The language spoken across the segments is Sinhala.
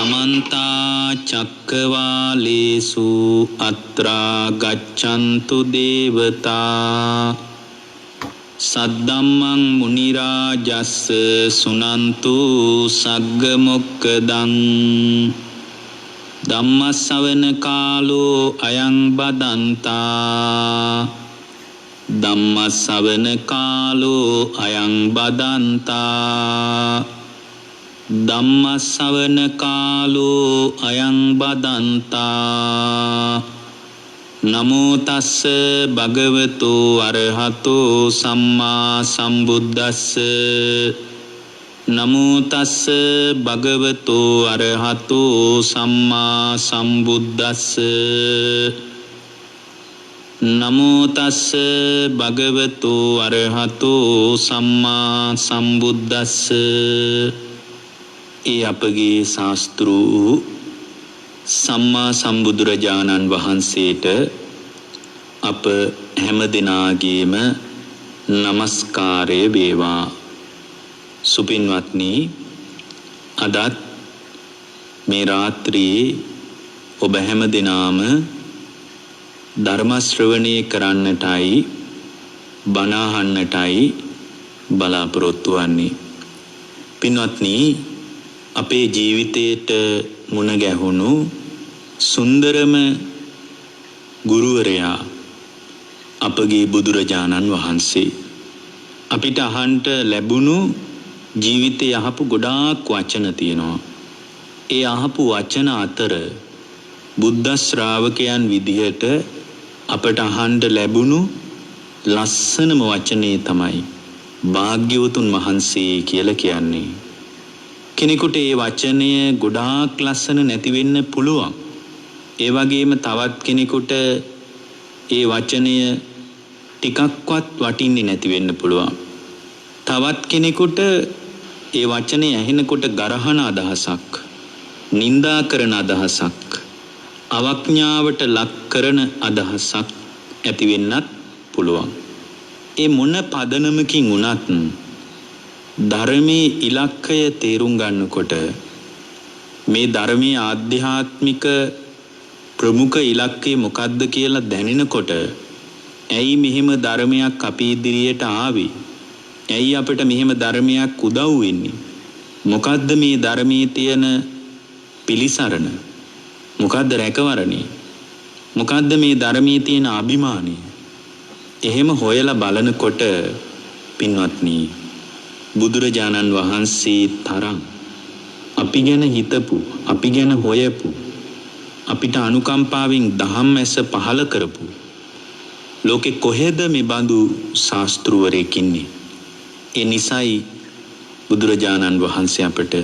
समन्ता चक्रवालेषु अत्रा गच्छन्तु देवता सद्धम्मं मुनिराजस्स सुनन्तु सग्गमुक्कदं ධම්මස්සවන කාලෝ අයං බදන්තා ධම්මස්සවන කාලෝ අයං බදන්තා ධම්මස්සවන කාලෝ අයං බදන්තා නමෝ තස්ස භගවතෝ අරහතෝ සම්මා සම්බුද්දස්ස නමෝ තස්ස භගවතෝ අරහතෝ සම්මා සම්බුද්දස්ස නමෝ තස්ස භගවතෝ අරහතෝ සම්මා සම්බුද්දස්ස. ඒ අපගේ ශාස්ත්‍රූ සම්මා සම්බුදුරජාණන් වහන්සේට අප හැම දිනාගේම නමස්කාරය වේවා. සුපින්වත්නි, අදත් මේ රාත්‍රියේ ඔබ හැම දිනාම ධර්ම ශ්‍රවණය කරන්නටයි බණ අහන්නටයි බලාපොරොත්තු වන්නේ. පින්වත්නි, අපේ ජීවිතයට මුණ ගැහුණු සුන්දරම ගුරුවරයා අපගේ බුදුරජාණන් වහන්සේ. අපිට අහන්ට ලැබුණු ජීවිතේ අහපු ගොඩාක් වචන තියෙනවා. ඒ අහපු වචන අතර බුද්ධ ශ්‍රාවකයන් විදිහට අපට අහන්න ලැබුණු ලස්සනම වචනේ තමයි භාග්‍යවතුන් වහන්සේ කියලා කියන්නේ. කෙනෙකුට ඒ වචනය ගොඩාක් ලස්සන නැති වෙන්න පුළුවන්. ඒ වගේම තවත් කෙනෙකුට ඒ වචනය ටිකක්වත් වටින්නේ නැති වෙන්න පුළුවන්. තවත් කෙනෙකුට ඒ වචනේ ඇහෙනකොට ගරහන අදහසක්, නිඳා කරන අදහසක්, අවඥාවට ලක් කරන අදහසක් ඇති වෙන්නත් පුළුවන්. ඒ මොන පදනමකින් වුණත් ධර්මයේ ඉලක්කය තේරුම් ගන්නකොට, මේ ධර්මයේ ආධ්‍යාත්මික ප්‍රමුඛ ඉලක්කය මොකක්ද කියලා දැනෙනකොට, ඇයි මෙහෙම ධර්මයක් අපි ඉදිරියට ආවේ? ඇයි අපිට මෙහෙම ධර්මයක් උදව් වෙන්නේ? මොකද්ද මේ ධර්මයේ තියෙන පිළිසරණ? මොකද්ද රැකවරණය? මොකද්ද මේ ධර්මයේ තියෙන අභිමානය? එහෙම හොයලා බලනකොට පින්වත්නි, බුදුරජාණන් වහන්සේ තරම් අපි ගැන හිතපු, අපි ගැන හොයපු, අපිට අනුකම්පාවෙන් දහම් ඇස පහල කරපු ලෝකෙ කොහෙද මේ බඳු ශාස්ත්‍රවරයෙක් ඉන්නේ? ඒ නිසයි බුදුරජාණන් වහන්සේ අපට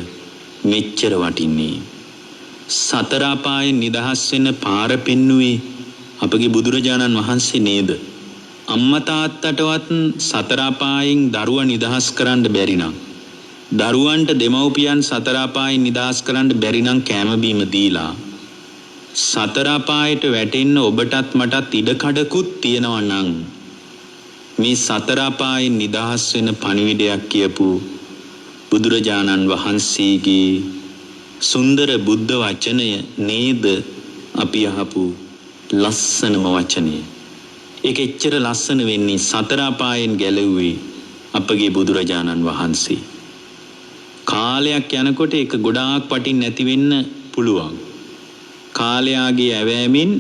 මෙච්චර වටින්නේ. සතර අපායෙන් නිදහස් වෙන පාර පෙන්නුවේ අපගේ බුදුරජාණන් වහන්සේ නේද? අම්මා තාත්තටවත් සතර අපායෙන් දරුවා නිදහස් කරන්න බැරි නම්, දරුවන්ට දෙමව්පියන් සතර අපායෙන් නිදහස් කරන්න බැරි නම් කෑම බීම දීලා සතර අපායට වැටෙන්න ඔබටත් මටත් ඉඩකඩකුත් තියෙනවා නම්, මේ සතර අපායෙන් නිදහස් වෙන පණිවිඩයක් කියපු බුදුරජාණන් වහන්සේගේ සුන්දර බුද්ධ වචනය නේද අපි අහපු ලස්සනම වචනය. ඒක එච්චර ලස්සන වෙන්නේ සතර අපායෙන් ගැලවුවේ අපගේ බුදුරජාණන් වහන්සේ. කාලයක් යනකොට ඒක ගොඩාක් වටින් නැති වෙන්න පුළුවන්. කාලයාගේ ඇවෑමෙන්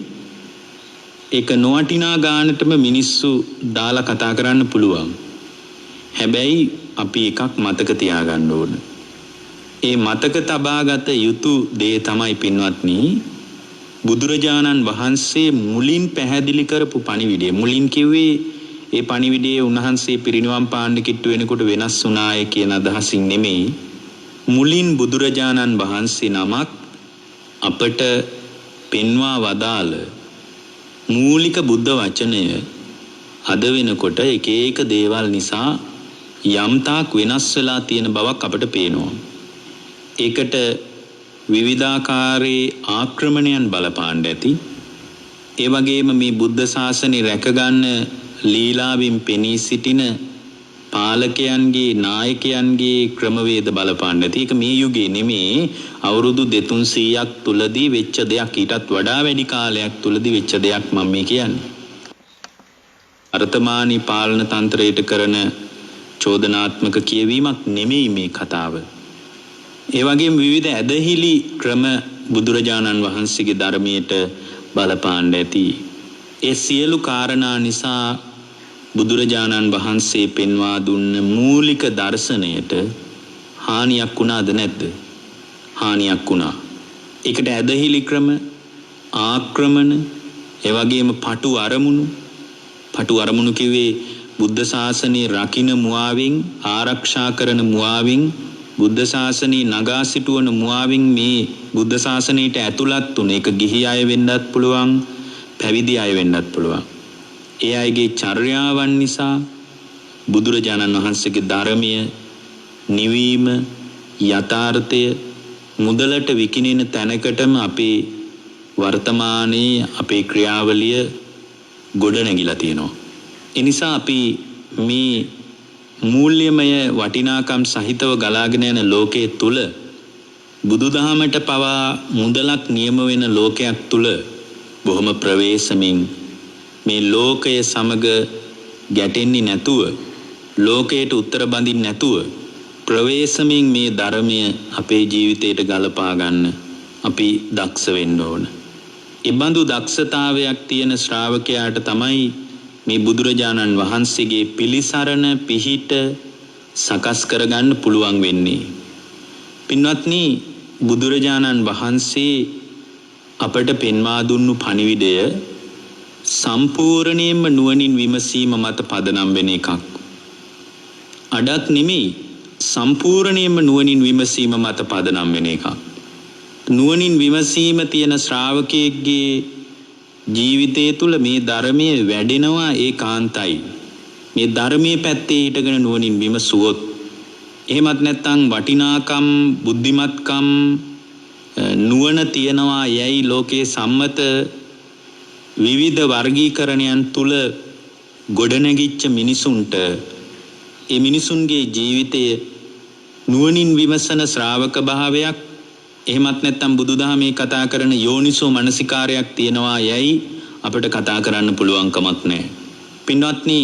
ඒක නොවටිනා ගානටම මිනිස්සු දාලා කතා කරන්න පුළුවන්. හැබැයි අපි එකක් මතක තියාගන්න ඕන. ඒ මතක තබාගත යුතු දේ තමයි පින්වත්නි, බුදුරජාණන් වහන්සේ මුලින් පැහැදිලි කරපු පණිවිඩය. මුලින් කිව්වේ ඒ පණිවිඩයේ උන්වහන්සේ පිරිනිවන් පාන්න කිට්ටු වෙනකොට වෙනස් වුණාය කියන අදහසින් නෙමෙයි. මුලින් බුදුරජාණන් වහන්සේ නමක් අපට පෙන්වා වදාළ මූලික බුද්ධ වචනය අද වෙනකොට එක එක දේවල් නිසා යම්තාක් වෙනස් වෙලා තියෙන බවක් අපට පේනවා. ඒකට විවිධාකාරයේ ආක්‍රමණයන් බලපාන්න ඇති. ඒ වගේම මේ බුද්ධ ශාසනය රැකගන්න ලීලාවෙන් පෙනී සිටින පාලකයන්ගේ නායකයන්ගේ ක්‍රමවේද බලපාන්න නැති. ඒක මේ යුගයේ නෙමේ අවුරුදු 200ක් තුලදී වෙච්ච දෙයක්. ඊටත් වඩා වැඩි කාලයක් තුලදී වෙච්ච දෙයක් මම මේ කියන්නේ. වර්තමානී පාලන තන්ත්‍රයට කරන චෝදනාත්මක කියවීමක් නෙමෙයි මේ කතාව. ඒ වගේම විවිධ ඇදහිලි ක්‍රම බුදුරජාණන් වහන්සේගේ ධර්මයට බලපාන්න ඇති. ඒ සියලු කාරණා නිසා බුදුරජාණන් වහන්සේ පෙන්වා දුන්න මූලික දර්ශනයට හානියක් වුණාද නැද්ද? හානියක් වුණා. ඒකට ඇදහිලි ක්‍රම, ආක්‍රමණ, ඒ වගේම පටු අරමුණු කිව්වේ බුද්ධ ශාසනයේ රකින්න මුවාවෙන්, ආරක්ෂා කරන මුවාවෙන්, බුද්ධ ශාසනයේ නගා සිටුවන මුවාවෙන් මේ බුද්ධ ශාසනයට ඇතුළත් තුන. ඒක ගිහි අය වෙන්නත් පුළුවන්, පැවිදි අය වෙන්නත් පුළුවන්. ඒ අයගේ චර්යාවන් නිසා බුදුරජාණන් වහන්සේගේ ධර්මය නිවීම යථාර්ථය මුදලට විකිනෙන තැනකටම අපේ වර්තමානයේ අපේ ක්‍රියාවලිය ගොඩ නැගිලා තියෙනවා. ඒ නිසා අපි මේ මූල්‍යමය වටිනාකම් සහිතව ගලාගෙන යන ලෝකයේ තුල බුදුදහමට පවා මුදලක් නියම වෙන ලෝකයක් තුල බොහොම ප්‍රවේශමින් මේ ලෝකය සමග ගැටෙන්නේ නැතුව, ලෝකයට උත්තර බඳින්න නැතුව ප්‍රවේශමින් මේ ධර්මය අපේ ජීවිතයට ගලපා ගන්න අපි දක්ෂ වෙන්න ඕන. ඒ බඳු දක්ෂතාවයක් තියෙන ශ්‍රාවකයාට තමයි මේ බුදුරජාණන් වහන්සේගේ පිළිසරණ පිහිට සකස් කරගන්න පුළුවන් වෙන්නේ. පින්වත්නි, බුදුරජාණන් වහන්සේ අපට පෙන්වා දුන්නු පණිවිඩය සම්පූර්ණයෙන්ම නුවණින් විමසීම මත පදනම් වෙන එකක්. අඩක් නෙමෙයි, සම්පූර්ණයෙන්ම නුවණින් විමසීම මත පදනම් වෙන එකක්. නුවණින් විමසීම තියෙන ශ්‍රාවකයෙක්ගේ ජීවිතය තුළ මේ ධර්මයේ වැඩෙනවා ඒකාන්තයි. මේ ධර්මයේ පැත්තේ හිටගෙන නුවණින් විමසුවොත්, එහෙමත් නැත්නම් වටිනාකම්, බුද්ධිමත්කම්, නුවණ තියනවා යයි ලෝකයේ සම්මත විවිධ වර්ගීකරණයන් තුල ගොඩනැගිච්ච මිනිසුන්ට ඒ මිනිසුන්ගේ ජීවිතය නුවණින් විමසන ශ්‍රාවක භාවයක්, එහෙමත් නැත්නම් බුදුදහමේ කතා කරන යෝනිසෝ මනසිකාරයක් තියනවා යයි අපිට කතා කරන්න පුළුවන් කමක් නැහැ. පින්වත්නි,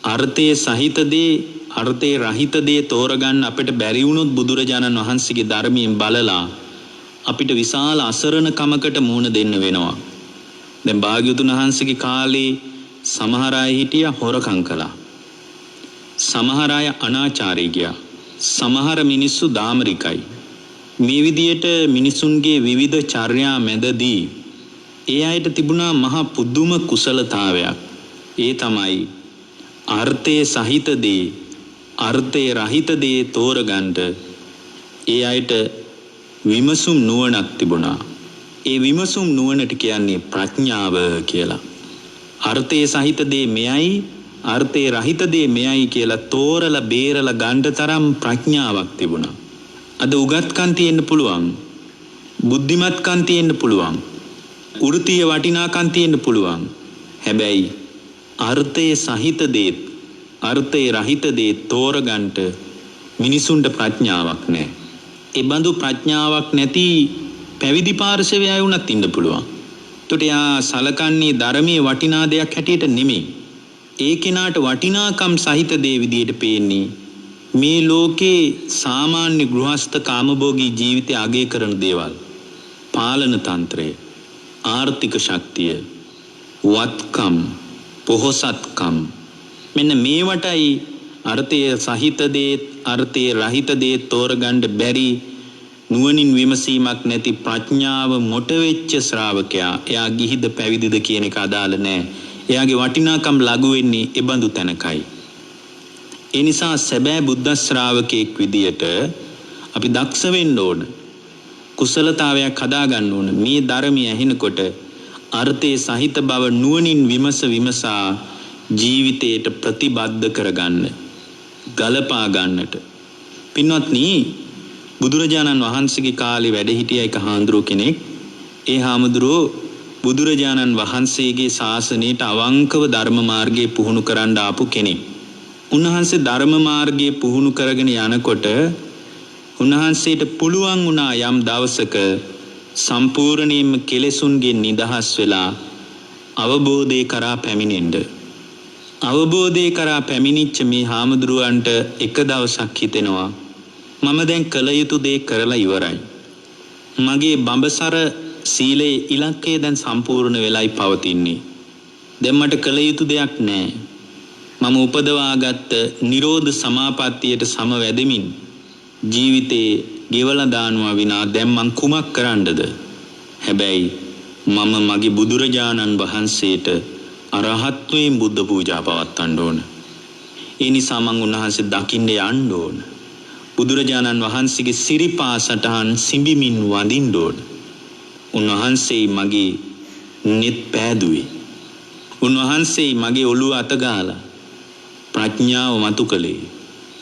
අර්ථයේ සහිත දේ, අර්ථයේ රහිත දේ තෝරගන්න අපිට බැරි වුණොත් බුදුරජාණන් වහන්සේගේ ධර්මයෙන් බලලා අපිට විශාල අසරණකමකට මුහුණ දෙන්න වෙනවා. දැන් භාග්‍යවතුන් වහන්සේගේ කාලේ සමහර අය හිටියා හොරකම් කළා. සමහර අය අනාචාරී ගියා. සමහර මිනිස්සු දාමරිකයි. මේ විදියට මිනිසුන්ගේ විවිධ චර්යා මැදදී ඒ අයට තිබුණා මහා පුදුම කුසලතාවයක්. ඒ තමයි අර්ථයේ සහිත දේ, අර්ථයේ රහිත දේ තෝරගන්න ඒ අයට විමසුම් නුවණක් තිබුණා. ඒ විමසුම් නුවණට කියන්නේ ප්‍රඥාව කියලා. අර්ථයේ සහිත දේ මෙයයි, අර්ථයේ රහිත දේ මෙයයි කියලා තෝරලා බේරලා ගන්න තරම් ප්‍රඥාවක් තිබුණා. අද උගත්කම් තියෙන්න පුළුවන්, බුද්ධිමත්කම් තියෙන්න පුළුවන්, වෘත්තීය වටිනාකම් තියෙන්න පුළුවන්. හැබැයි අර්ථයේ සහිත දේ, අර්ථයේ රහිත දේ තෝරගන්න මිනිසුන්ට ප්‍රඥාවක් නැහැ. ඒ බඳු ප්‍රඥාවක් නැති පැවිදි පාර්ශවය අය වුණත් ඉන්න පුළුවන්. ඒකට යා සලකන්නේ ධර්මයේ වටිනා දෙයක් හැටියට නෙමෙයි. ඒ කෙනාට වටිනාකම් සහිත දේ විදියට පේන්නේ මේ ලෝකේ සාමාන්‍ය ගෘහස්ත කාමභෝගී ජීවිතය අගය කරන දේවල්. පාලන තන්ත්‍රය, ආර්ථික ශක්තිය, වත්කම්, පොහොසත්කම්, මෙන්න මේවටයි අර්ථයේ සහිත දේ, අර්ථයේ රහිත දේ තෝරගන්න බැරි නුවණින් විමසීමක් නැති ප්‍රඥාව මොට වෙච්ච ශ්‍රාවකයා, එයා ගිහිද පැවිදිද කියන එක අදාළ නැහැ. එයාගේ වටිනාකම් ලඝු වෙන්නේ ඒ බඳු තැනකයි. ඒ නිසා සැබෑ බුද්ධ ශ්‍රාවකෙක් විදියට අපි දක්ෂ වෙන්න ඕන. කුසලතාවයක් හදාගන්න ඕන. මේ ධර්මය ඇහෙනකොට අර්ථයේ සහිත බව නුවණින් විමසා ජීවිතයට ප්‍රතිබද්ධ කරගන්න, ගලපා ගන්නට. පින්වත්නි, බුදුරජාණන් වහන්සේගේ කාලේ වැඩ හිටිය එක හාමුදුරුව කෙනෙක්. ඒ හාමුදුරුව බුදුරජාණන් වහන්සේගේ ශාසනයට අවංකව ධර්ම මාර්ගයේ පුහුණු කරන්න ආපු කෙනෙක්. උන්වහන්සේ ධර්ම මාර්ගයේ පුහුණු කරගෙන යනකොට උන්වහන්සේට පුළුවන් වුණා යම් දවසක සම්පූර්ණයෙන්ම කෙලෙසුන්ගෙන් නිදහස් වෙලා අවබෝධය කරා පැමිණෙන්න. අවබෝධය කරා පැමිණිච්ච මේ හාමුදුරුවන්ට එක දවසක් හිතෙනවා මම දැන් කළ යුතු දේ කරලා ඉවරයි. මගේ බඹසර සීලේ ඉලක්කය දැන් සම්පූර්ණ වෙලයි පවතින්නේ. දැන් මට කළ යුතු දෙයක් නැහැ. මම උපදවාගත්ත නිරෝධ සමාපත්තියට සමවැදෙමින් ජීවිතේ ගෙවලා දානවා විනා දැන් මං කුමක් කරන්නද? හැබැයි මම මගේ බුදුරජාණන් වහන්සේට අරහත්වයෙන් බුද්ධ පූජා පවත්වන්න ඕන. ඒ නිසා මං උන්වහන්සේ දකින්න යන්න ඕන. බුදුරජාණන් වහන්සේගේ සිරිපා සටහන් සිඹිමින් වඳින්න ඕන. උන්වහන්සේ මගේ net පෑදුවේ. උන්වහන්සේ මගේ ඔළුව අතගාලා ප්‍රඥාව මතු කළේ.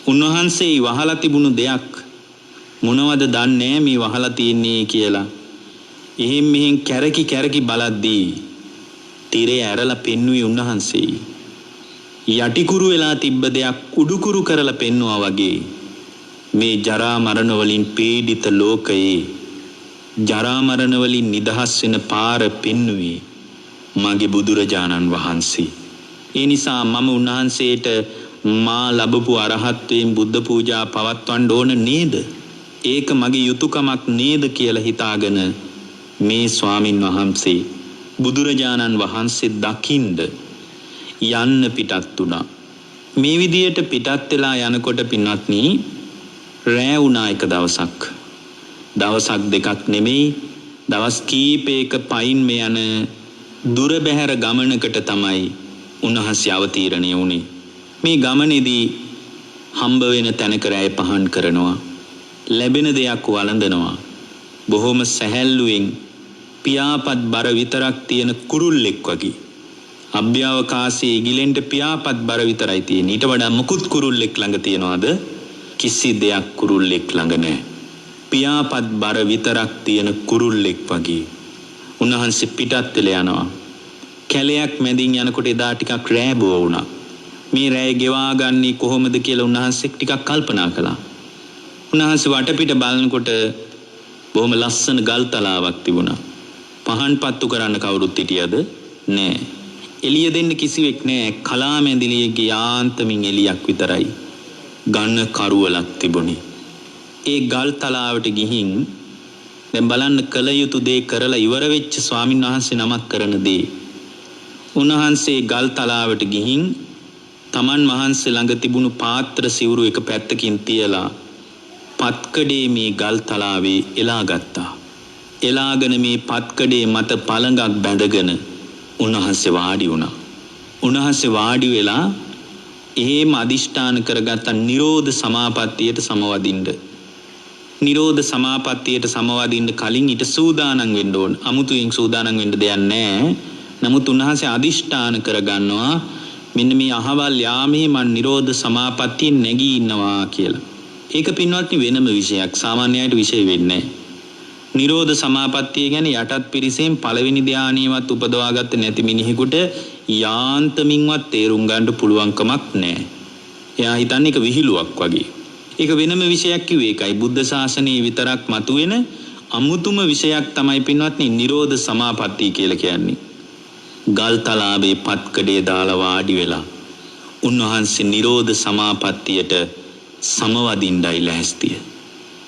උන්වහන්සේ වහලා තිබුණු දෙයක් මොනවද දන්නේ මේ වහලා තියන්නේ කියලා. එහෙන් මෙහෙන් කැරකි කැරකි බලද්දී තිරේ ඇරලා පෙන්වුවේ උන්වහන්සේ. යටිකුරු වෙලා තිබ්බ දෙයක් උඩුකුරු කරලා පෙන්වුවා වගේ මේ ජරා මරණ වලින් පීඩිත ලෝකයේ ජරා මරණ වලින් නිදහස් වෙන පාර පෙන්වුවේ මගේ බුදුරජාණන් වහන්සේ. ඒ නිසා මම උන්වහන්සේට මා ලැබපු අරහත්වයෙන් බුද්ධ පූජා පවත්වන්න ඕන නේද? ඒක මගේ යුතුයකමක් නේද කියලා හිතාගෙන මේ ස්වාමින් වහන්සේ බුදුරජාණන් වහන්සේ දකින්න යන්න පිටත් වුණා. මේ විදියට පිටත් වෙලා යනකොට පින්වත්නි රෑ වුණා එක දවසක්. දවසක් දෙකක් නෙමෙයි දවස් කීපයක පයින් මේ යන දුර බැහැර ගමනකට තමයි උන්වහන්සේ අවතීර්ණය වුණේ. මේ ගමනේදී හම්බ වෙන තැනක රැය පහන් කරනවා. ලැබෙන දෙයක් වළඳනවා. බොහොම සැහැල්ලුවෙන් පියාපත් බර විතරක් තියෙන කුරුල්ලෙක් වගේ. අභ්‍යවකාශයේ ඉගිලෙන්ට පියාපත් බර විතරයි තියෙන්නේ. ඊට වඩා මුකුත් කුරුල්ලෙක් ළඟ තියනවාද? කිසි දෙයක් කුරුල්ලෙක් ළඟ නැහැ. පියාපත් බර විතරක් තියෙන කුරුල්ලෙක් වගේ. උන්වහන්සේ පිටත් වෙලා යනවා. කැලයක් මැදින් යනකොට එදා ටිකක් රෑබෝ වුණා. මේ රැය ගෙවා ගන්නේ කොහොමද කියලා උන්වහන්සේ ටිකක් කල්පනා කළා. උන්වහන්සේ වටපිට බලනකොට බොහොම ලස්සන ගල් තලාවක් තිබුණා. පහන් පත්තු කරන්න කවුරුත් හිටියද? නෑ. එළිය දෙන්න කිසිවෙක් නෑ. කලාමැදිලියගේ යාන්තමින් එළියක් විතරයි. ගන්න කරුවලක් තිබුණේ. ඒ ගල් තලාවට ගිහින් දැන් බලන්න කල යුතු දේ කරලා ඉවර වෙච්ච ස්වාමින් වහන්සේ නමක් කරන දේ. උන්වහන්සේ ගල් තලාවට ගිහින් තමන් වහන්සේ ළඟ තිබුණු පාත්‍ර සිවුරු එක පැත්තකින් තියලා පත්කඩේ මේ ගල් තලාවේ එලා ගත්තා. එලාගෙන මේ පත්කඩේ මත පළඟක් බැඳගෙන උන්වහන්සේ වාඩි වුණා. උන්වහන්සේ වාඩි වෙලා එහෙම අදිෂ්ඨාන කරගත්ත නිරෝධ සමාපත්තියට සමවදින්න. නිරෝධ සමාපත්තියට සමවදින්න කලින් ඊට සූදානම් වෙන්න ඕන. අමුතුවෙන් සූදානම් වෙන්න දෙයක් නැහැ. නමුත් උන්වහන්සේ අදිෂ්ඨාන කරගන්නවා මෙන්න මේ අහවල් යාමේ මන් නිරෝධ සමාපත්තියෙන් නැගී ඉන්නවා කියලා. ඒක පින්වත්නි වෙනම විෂයක්. සාමාන්‍යයට විෂය වෙන්නේ නැහැ. නිරෝධ සමාපත්තිය කියන්නේ යටත් පිරිසෙන් පළවෙනි ධානයවත් උපදවාගත්තේ නැති මිනිහෙකුට යාන්තමින්වත් තේරුම් ගන්න පුළුවන්කමක් නැහැ. එයා හිතන්නේ ඒක විහිළුවක් වගේ. ඒක වෙනම විෂයක් කිව්වේ ඒකයි. බුද්ධ ශාසනයේ විතරක් මතුවෙන අමුතුම විෂයක් තමයි පින්වත්නි නිරෝධ සමාපත්තිය කියලා කියන්නේ. ගල් තලාවේ පත්කඩේ දාලා වාඩි වෙලා උන්වහන්සේ නිරෝධ සමාපත්තියට සමවදින්නයි ලැස්තිය.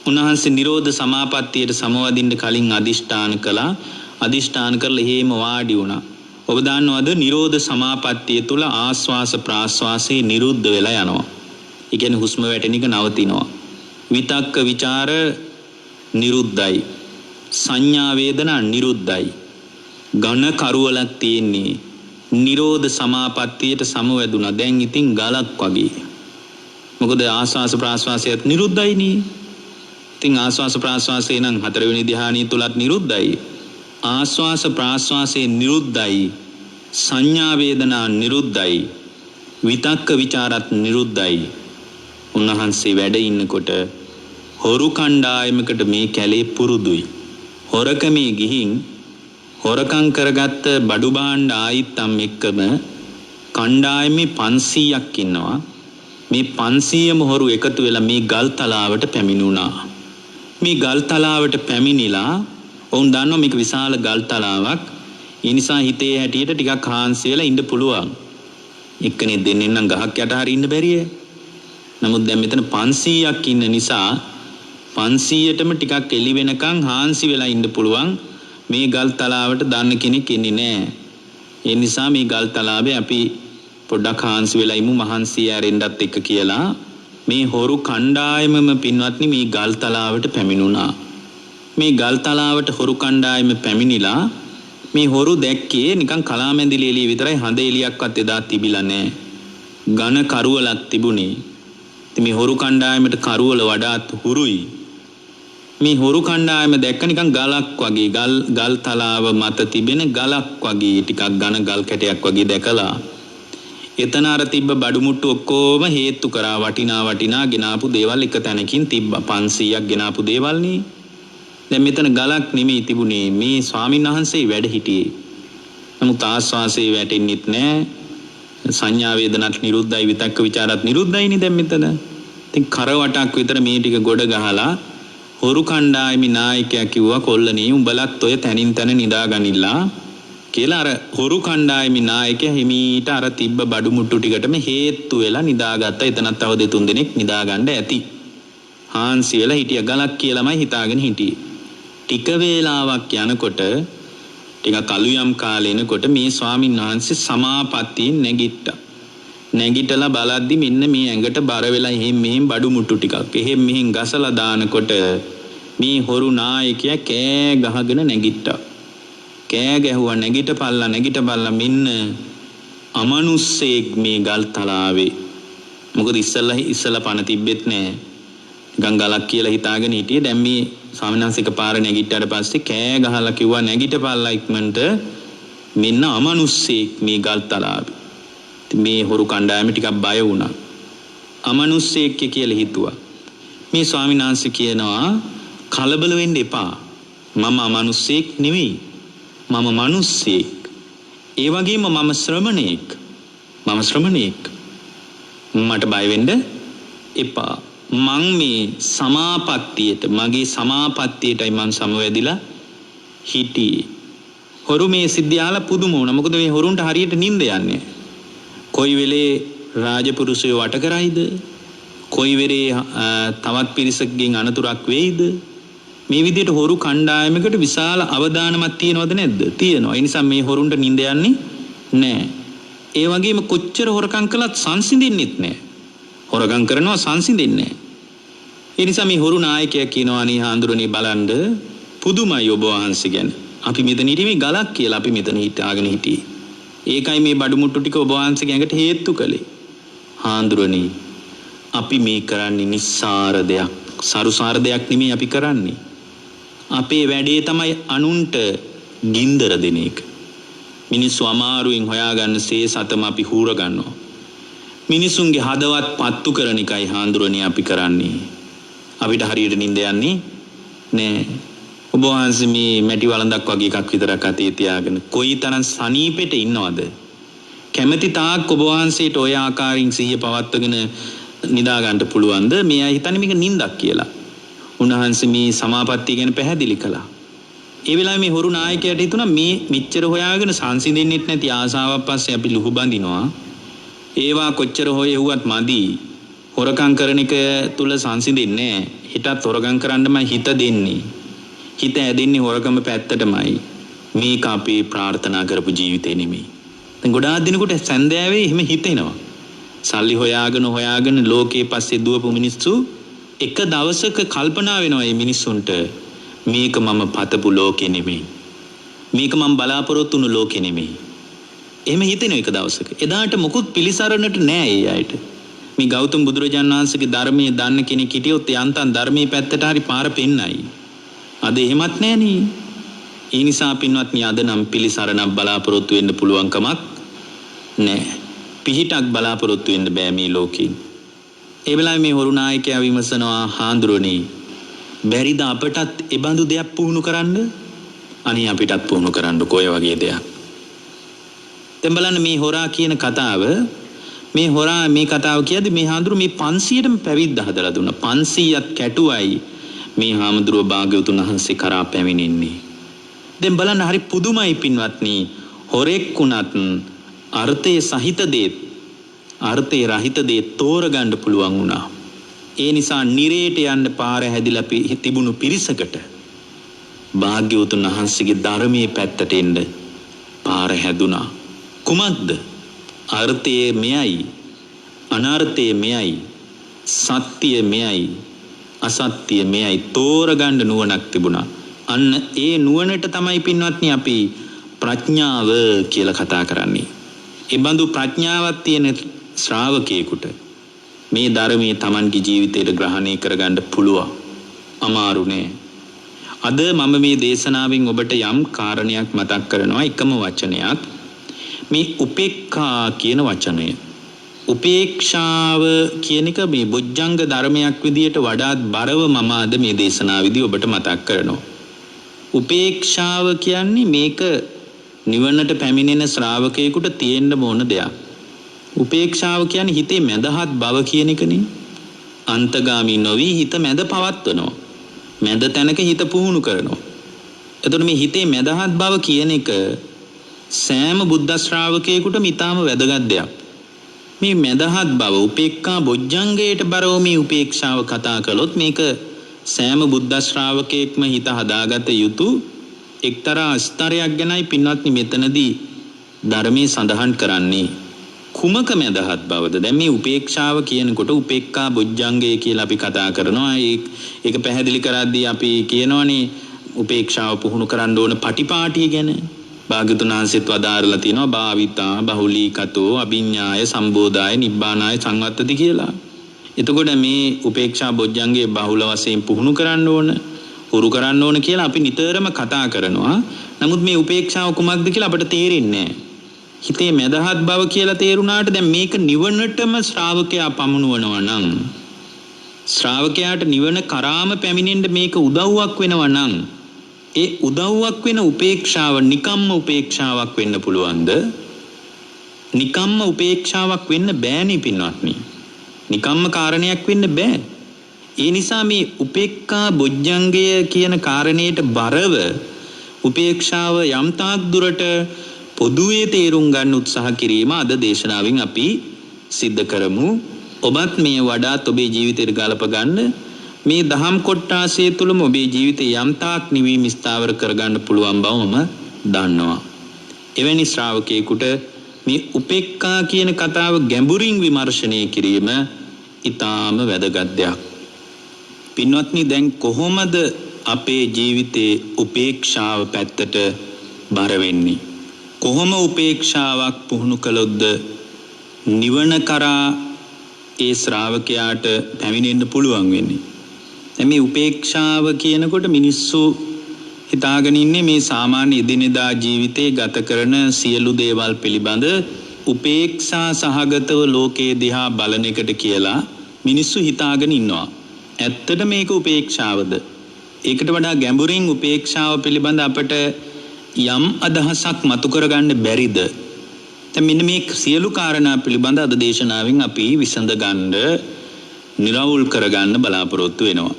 උන්වහන්සේ නිරෝධ සමාපත්තියට සමවදින්න කලින් අදිෂ්ඨාන කළා. අදිෂ්ඨාන කරලා හේම වාඩි වුණා. ඔබ දන්නවද නිරෝධ සමාපත්තිය තුල ආස්වාස ප්‍රාස්වාසයේ නිරුද්ධ වෙලා යනවා. ඒ කියන්නේ හුස්ම වැටෙන එක නවතිනවා. විතක්ක ਵਿਚාර නිරුද්ධයි. සංඥා වේදනා නිරුද්ධයි. ඝන කරුවලක් තියෙන්නේ නිරෝධ සමාපත්තියට සමවැදුණා. දැන් ඉතින් ගලක් වගේ. මොකද ආස්වාස ප්‍රාස්වාසයත් නිරුද්ධයිනේ. ඉතින් ආස්වාස ප්‍රාස්වාසය නම් හතරවෙනි ධ්‍යානිය තුලත් නිරුද්ධයි. ආස්වාස ප්‍රාස්වාසයේ නිරුද්ධයි. සංඥා වේදනා නිරුද්ධයි. විතක්ක ਵਿਚාරත් නිරුද්ධයි. උන්වහන්සේ වැඩ ඉන්නකොට හොරු කණ්ඩායමකට මේ කැලේ පුරුදුයි. හොරකමේ ගිහින් හොරකම් කරගත්ත බඩු භාණ්ඩ ආයිත්තම් එක්කම කණ්ඩායමේ 500ක් ඉන්නවා. මේ 500ම හොරු එකතු වෙලා මේ ගල් තලාවට පැමිණුණා. මේ ගල් තලාවට පැමිණිලා ඔවුන් දන්නවා මේක විශාල ගල් තලාවක්. ඒ නිසා හිතේ හැටියට ටිකක් හාන්සි වෙලා ඉන්න පුළුවන්. එක්කනේ දෙන්නේ නම් ගහක් යට හරි ඉන්න බැරිය. නමුත් දැන් මෙතන 500ක් ඉන්න නිසා 500ටම ටිකක් එළි වෙනකන් හාන්සි වෙලා ඉන්න පුළුවන්. මේ ගල් තලාවට දන්න කෙනෙක් ඉන්නේ නැහැ. ඒ නිසා මේ ගල් තලාවේ අපි පොඩ්ඩක් හාන්සි වෙලා ඉමු මහන්සි ඇරෙන්නත් එක්ක කියලා මේ හොරු කණ්ඩායමම පින්වත්නි මේ ගල් තලාවට පැමිණුණා. මේ ගල් තලාවට හොරු කණ්ඩායම පැමිණිලා මේ හොරු දැක්කේ නිකන් කලාමැදිලි එළිය විතරයි, හඳ එළියක්වත් එදා තිබිලා නැහැ. ඝන කරුවලක් තිබුණේ. ඉතින් මේ හොරු කණ්ඩායමට කරුවල වඩාත් හුරුයි. මේ හොරු කණ්ඩායම දැක්ක නිකන් ගලක් වගේ, ගල් තලාව මත තිබෙන ගලක් වගේ, ටිකක් ඝන ගල් කැටයක් වගේ දැකලා එතන අර තිබ්බ බඩු මුට්ටු ඔක්කොම හේතු කරා. වටිනා ගෙනාපු දේවල් එක තැනකින් තිබ්බා. 500ක් ගෙනාපු දේවල් නේ. දැන් මෙතන ගලක් නෙමෙයි තිබුණේ, මේ ස්වාමීන් වහන්සේ වැඩ හිටියේ. නමුත් ආස්වාසේ වැටෙන්නෙත් නැහැ. සංඥා වේදනත් නිරුද්ධයි, විතක්ක ਵਿਚාරත් නිරුද්ධයිනේ දැන් මෙතන. ඉතින් කරවටක් විතර මේ ටික ගොඩ ගහලා හොරු කණ්ඩායමේ නායකයා කිව්වා කොල්ලනේ උඹලත් ඔය තනින් තන නිදාගනිලා කියලා. අර හොරු කණ්ඩායමේ නායකයා හිමීට අර තිබ්බ බඩු මුට්ටු ටිකටම හේතු වෙලා නිදාගත්තා. එතනත් තව දෙතුන් දෙනෙක් නිදාගන්න ඇති. හාන්සි වෙලා හිටිය ගලක් කියලාමයි හිතාගෙන හිටියේ. ටික වේලාවක් යනකොට ටික කලුයම් කාලේ එනකොට මේ ස්වාමීන් වහන්සේ සමාපත්තියෙන් නැගිට්ටා. නැගිටලා බලද්දි මෙන්න මේ ඇඟට බර වෙලා මෙහෙන් බඩු මුට්ටු ටිකක් මෙහෙන් ගසලා දානකොට මේ හොරු නායකයා කෑ ගහගෙන නැගිට්ටා. කෑ ගැහුවා නැගිටපල්ලා මෙන්න අමනුස්සයෙක් මේ ගල් තලාවේ. මොකද ඉස්සලා පණ තිබ්බෙත් නෑ. ගංගලක් කියලා හිතාගෙන හිටියේ. දැන් මේ ස්වාමීන් වහන්සේ එකපාර නැගිට්ටාට පස්සේ කෑ ගහලා කිව්වා නැගිටපල්ලා ඉක්මනට මෙන්න අමනුස්සයෙක් මේ ගල් තලාවේ. මේ හොරු කණ්ඩායම ටිකක් බය වුණා. අමනුස්සයෙක් කියලා හිතුවා. මේ ස්වාමීන් වහන්සේ කියනවා කලබල වෙන්න එපා. මම අමනුස්සයෙක් නෙවෙයි. මම මිනිස්සෙක්. ඒ වගේම මම ශ්‍රමණෙක්. මට බය වෙන්න එපා. මං මේ මගේ සමාපත්තියටයි මං සමවැදිලා හිටියේ. හොරු මේ සිද්ධියාල පුදුම වුණා. මොකද මේ හොරුන්ට හරියට නිින්ද යන්නේ. කොයි වෙලේ රාජපුරුෂයෝ වට කරයිද? කොයි වෙලේ තවත් පිරිසකගෙන් අනතුරක් වෙයිද? මේ විදිහට හොරු කණ්ඩායමකට විශාල අවදානමක් තියනවද නැද්ද? තියෙනවා. ඒ නිසා මේ හොරුන්ට නිින්ද යන්නේ නැහැ. ඒ වගේම කොච්චර හොරකම් කළත් සංසිඳෙන්නෙත් නැහැ. හොරකම් කරනවා සංසිඳෙන්නේ නැහැ. ඒ නිසා මේ හොරු නායකයා කියනවා අනේ හාඳුරනේ බලන්න පුදුමයි ඔබ වහන්සේ ගැන. අපි මෙතන හිටියේ ගලක් කියලා අපි මෙතන හිටාගෙන හිටියේ. ඒකයි මේ බඩු මුට්ටු ටික ඔබ වහන්සේගේ ඇඟට හේතු කළේ. හාඳුරනේ අපි මේ කරන්නේ නිස්සාර දෙයක්, සරුසාර දෙයක් නෙමෙයි අපි කරන්නේ. අපේ වැඩේ තමයි අනුන්ට ගින්දර දෙන එක. මිනිස්සු අමාරුවෙන් හොයාගන්න සතම අපි හූර ගන්නවා. මිනිසුන්ගේ හදවත් පත්තු කරන එකයි හාඳුරනේ අපි කරන්නේ. අපිට හරියට නිින්ද යන්නේ නෑ. ඔබ වහන්සේ මේ මැටි වළඳක් වගේ එකක් විතරක් අතේ තියාගෙන කොයිතරම් සනීපෙට ඉන්නවද? කැමැති තාක් ඔබ වහන්සේට ඔය ආකාරයෙන් සිහිය පවත්වගෙන නිදා ගන්න පුළුවන්ද? මෙයා හිතන්නේ මේක නිින්දක් කියලා. උන්වහන්සේ මේ සමාපත්තිය ගැන පැහැදිලි කළා. ඒ වෙලාවේ මේ හොරු නායකයාට හිතුණා මේ මෙච්චර හොයාගෙන සංසිඳෙන්නෙත් නැති ආසාවක් පස්සේ අපි ලුහු බඳිනවා. ඒවා කොච්චර හොයෙව්වත් මදි. හොරකම් කරන එක තුල සංසිඳෙන්නේ නැහැ. හිතත් හොරකම් කරන්නමයි හිත දෙන්නේ. හිත ඇදෙන්නේ හොරකම පැත්තටමයි. මේක අපේ ප්‍රාර්ථනා කරපු ජීවිතේ නෙමෙයි. දැන් ගොඩාක් දිනකට සැන්දෑවේ එහෙම හිතෙනවා. සල්ලි හොයාගෙන ලෝකේ පස්සේ දුවපු මිනිස්සු එක දවසක කල්පනා වෙනවා මේ මිනිස්සුන්ට මේක මම පතපු ලෝකෙ නෙමෙයි. මේක මම බලාපොරොත්තු වුණු ලෝකෙ නෙමෙයි. එහෙම හිතෙන එක දවසක. එදාට මොකුත් පිළිසරණට නෑ ඒ අයට. මේ ගෞතම බුදුරජාණන් වහන්සේගේ ධර්මයේ දන්න කෙනෙක් හිටියොත් යන්තම් ධර්මයේ පැත්තට හරි පාර පෙන්නයි. අද එහෙමත් නෑනේ. ඒ නිසා පින්වත්නි අද නම් පිළිසරණක් බලාපොරොත්තු වෙන්න පුළුවන් කමක් නෑ. පිහිටක් බලාපොරොත්තු වෙන්න බෑ මේ ලෝකේ. ඒ වෙලාවේ මේ හොරු නායකයා විමසනවා හාඳුරනේ බැරිද අපටත් ඒ බඳු දෙයක් පුහුණු කරන්න? අනේ අපිටත් පුහුණු කරන්න කොය වගේ දෙයක්. දැන් බලන්න මේ හොරා කියන කතාව මේ හොරා මේ කතාව කියද්දි මේ හාමුදුරුවෝ මේ 500ටම පැවිද්ද හදලා දුන්නා. 500ක් කැටුවයි මේ හාමුදුරුවෝ භාග්‍යවතුන් වහන්සේ කරා පැමිණෙන්නේ. දැන් බලන්න හරි පුදුමයි පින්වත්නි. හොරෙක් වුණත් අර්ථයේ සහිත දේ අර්ථයේ රහිත දේ තෝරගන්න පුළුවන් වුණා. ඒ නිසා නිරේට යන්න පාර හැදිලා තිබුණු පිරිසකට භාග්‍යවතුන් වහන්සේගේ ධර්මයේ පැත්තට එන්න පාර හැදුනා. කුමක්ද? අර්ථයේ මෙයයි, අනර්ථයේ මෙයයි, සත්‍ය මෙයයි, අසත්‍ය මෙයයි තෝරගන්න නුවණක් තිබුණා. අන්න ඒ නුවණට තමයි පින්වත්නි අපි ප්‍රඥාව කියලා කතා කරන්නේ. ඒ බඳු ප්‍රඥාවක් තියෙන ශ්‍රාවකයෙකුට මේ ධර්මයේ Tamanගේ ජීවිතයට ග්‍රහණය කරගන්න පුළුවන්. අමාරු නෑ. අද මම මේ දේශනාවෙන් ඔබට යම් කාරණයක් මතක් කරනවා. එකම වචනයක්. මේ උපේක්ඛා කියන වචනය. උපේක්ෂාව කියන එක මේ බොජ්ජංග ධර්මයක් විදියට වඩාත් බරව මම අද මේ දේශනාවේදී ඔබට මතක් කරනවා. උපේක්ෂාව කියන්නේ මේක නිවනට පැමිණෙන ශ්‍රාවකයෙකුට තියෙන්න ඕන දෙයක්. උපේක්ෂාව කියන්නේ හිතේ මැදහත් බව කියන එකනේ. අන්තගාමී නොවි හිත මැද පවත්වනවා. මැද තැනක හිත පුහුණු කරනවා. එතකොට මේ හිතේ මැදහත් බව කියන එක සෑම බුද්ධ ශ්‍රාවකයෙකුටම ඊටාම වැදගත් දෙයක්. මේ මැදහත් බව උපේක්ඛා බොජ්ජංගයට බරව මේ උපේක්ෂාව කතා කළොත් මේක සෑම බුද්ධ ශ්‍රාවකයෙක්ම හිත හදාගත යුතු එක්තරා ස්තරයක් ගැනයි පින්වත්නි මෙතනදී ධර්මයේ සඳහන් කරන්නේ. කුමක මැදහත් බවද? දැන් මේ උපේක්ෂාව කියනකොට උපේක්ඛා බොජ්ජංගය කියලා අපි කතා කරනවා. ඒක පැහැදිලි කරද්දී අපි කියනවනේ උපේක්ෂාව පුහුණු කරන්න ඕන පටිපාටිය ගැන. භාග්‍යවතුන් වහන්සේත් වදාරලා තියෙනවා භාවිතා බහුලීකතෝ අභිඤ්ඤාය සම්බෝධාය නිබ්බානාය සංවත්තති කියලා. එතකොට මේ උපේක්ෂා බොජ්ජංගයේ බහුල වශයෙන් පුහුණු කරන්න ඕන, හුරු කරන්න ඕන කියලා අපි නිතරම කතා කරනවා. නමුත් මේ උපේක්ෂාව කුමක්ද කියලා අපිට තේරෙන්නේ නැහැ. හිතේ මැදහත් බව කියලා තේරුණාට දැන් මේක නිවනටම ශ්‍රාවකයා පමුණුවනවා නම්, ශ්‍රාවකයාට නිවන කරාම පැමිණෙන්න මේක උදව්වක් වෙනවා නම්, ඒ උදව්වක් වෙන උපේක්ෂාව නිකම්ම උපේක්ෂාවක් වෙන්න පුළුවන්ද? නිකම්ම උපේක්ෂාවක් වෙන්න බෑනේ පින්වත්නි. නිකම්ම කාරණයක් වෙන්න බෑ. ඒ නිසා මේ උපේක්ඛා බොජ්ජංගය කියන කාරණයට බරව උපේක්ෂාව යම් තාක් දුරට පොදුවේ තේරුම් ගන්න උත්සාහ කිරීම අද දේශනාවෙන් අපි සිද්ධ කරමු. ඔබත් මේ වඩාත් ඔබේ ජීවිතයට ගලප ගන්න මේ දහම් කොටාසය තුළම ඔබේ ජීවිතේ යම් තාක් නිවීම ස්ථාවර කරගන්න පුළුවන් බව මම දන්නවා. එවැනි ශ්‍රාවකයෙකුට මේ උපේක්ඛා කියන කතාව ගැඹුරින් විමර්ශනය කිරීම ඊටාම වැදගත් දෙයක්. පින්වත්නි දැන් කොහොමද අපේ ජීවිතේ උපේක්ෂාව පැත්තට බර වෙන්නේ? කොහොම උපේක්ෂාවක් පුහුණු කළොත්ද නිවන කරා ඒ ශ්‍රාවකයාට පැමිණෙන්න පුළුවන් වෙන්නේ? මේ උපේක්ෂාව කියනකොට මිනිස්සු හිතාගෙන ඉන්නේ මේ සාමාන්‍ය එදිනෙදා ජීවිතේ ගත කරන සියලු දේවල් පිළිබඳ උපේක්ෂා සහගතව ලෝකයේ දිහා බලන එකට කියලා මිනිස්සු හිතාගෙන ඉන්නවා. ඇත්තට මේක උපේක්ෂාවද? ඒකට වඩා ගැඹුරින් උපේක්ෂාව පිළිබඳ අපට යම් අදහසක් මතු කරගන්න බැරිද? දැන් මෙන්න මේ සියලු කාරණා පිළිබඳ අද දේශනාවෙන් අපි විසඳ ගන්න, නිරවුල් කරගන්න බලාපොරොත්තු වෙනවා.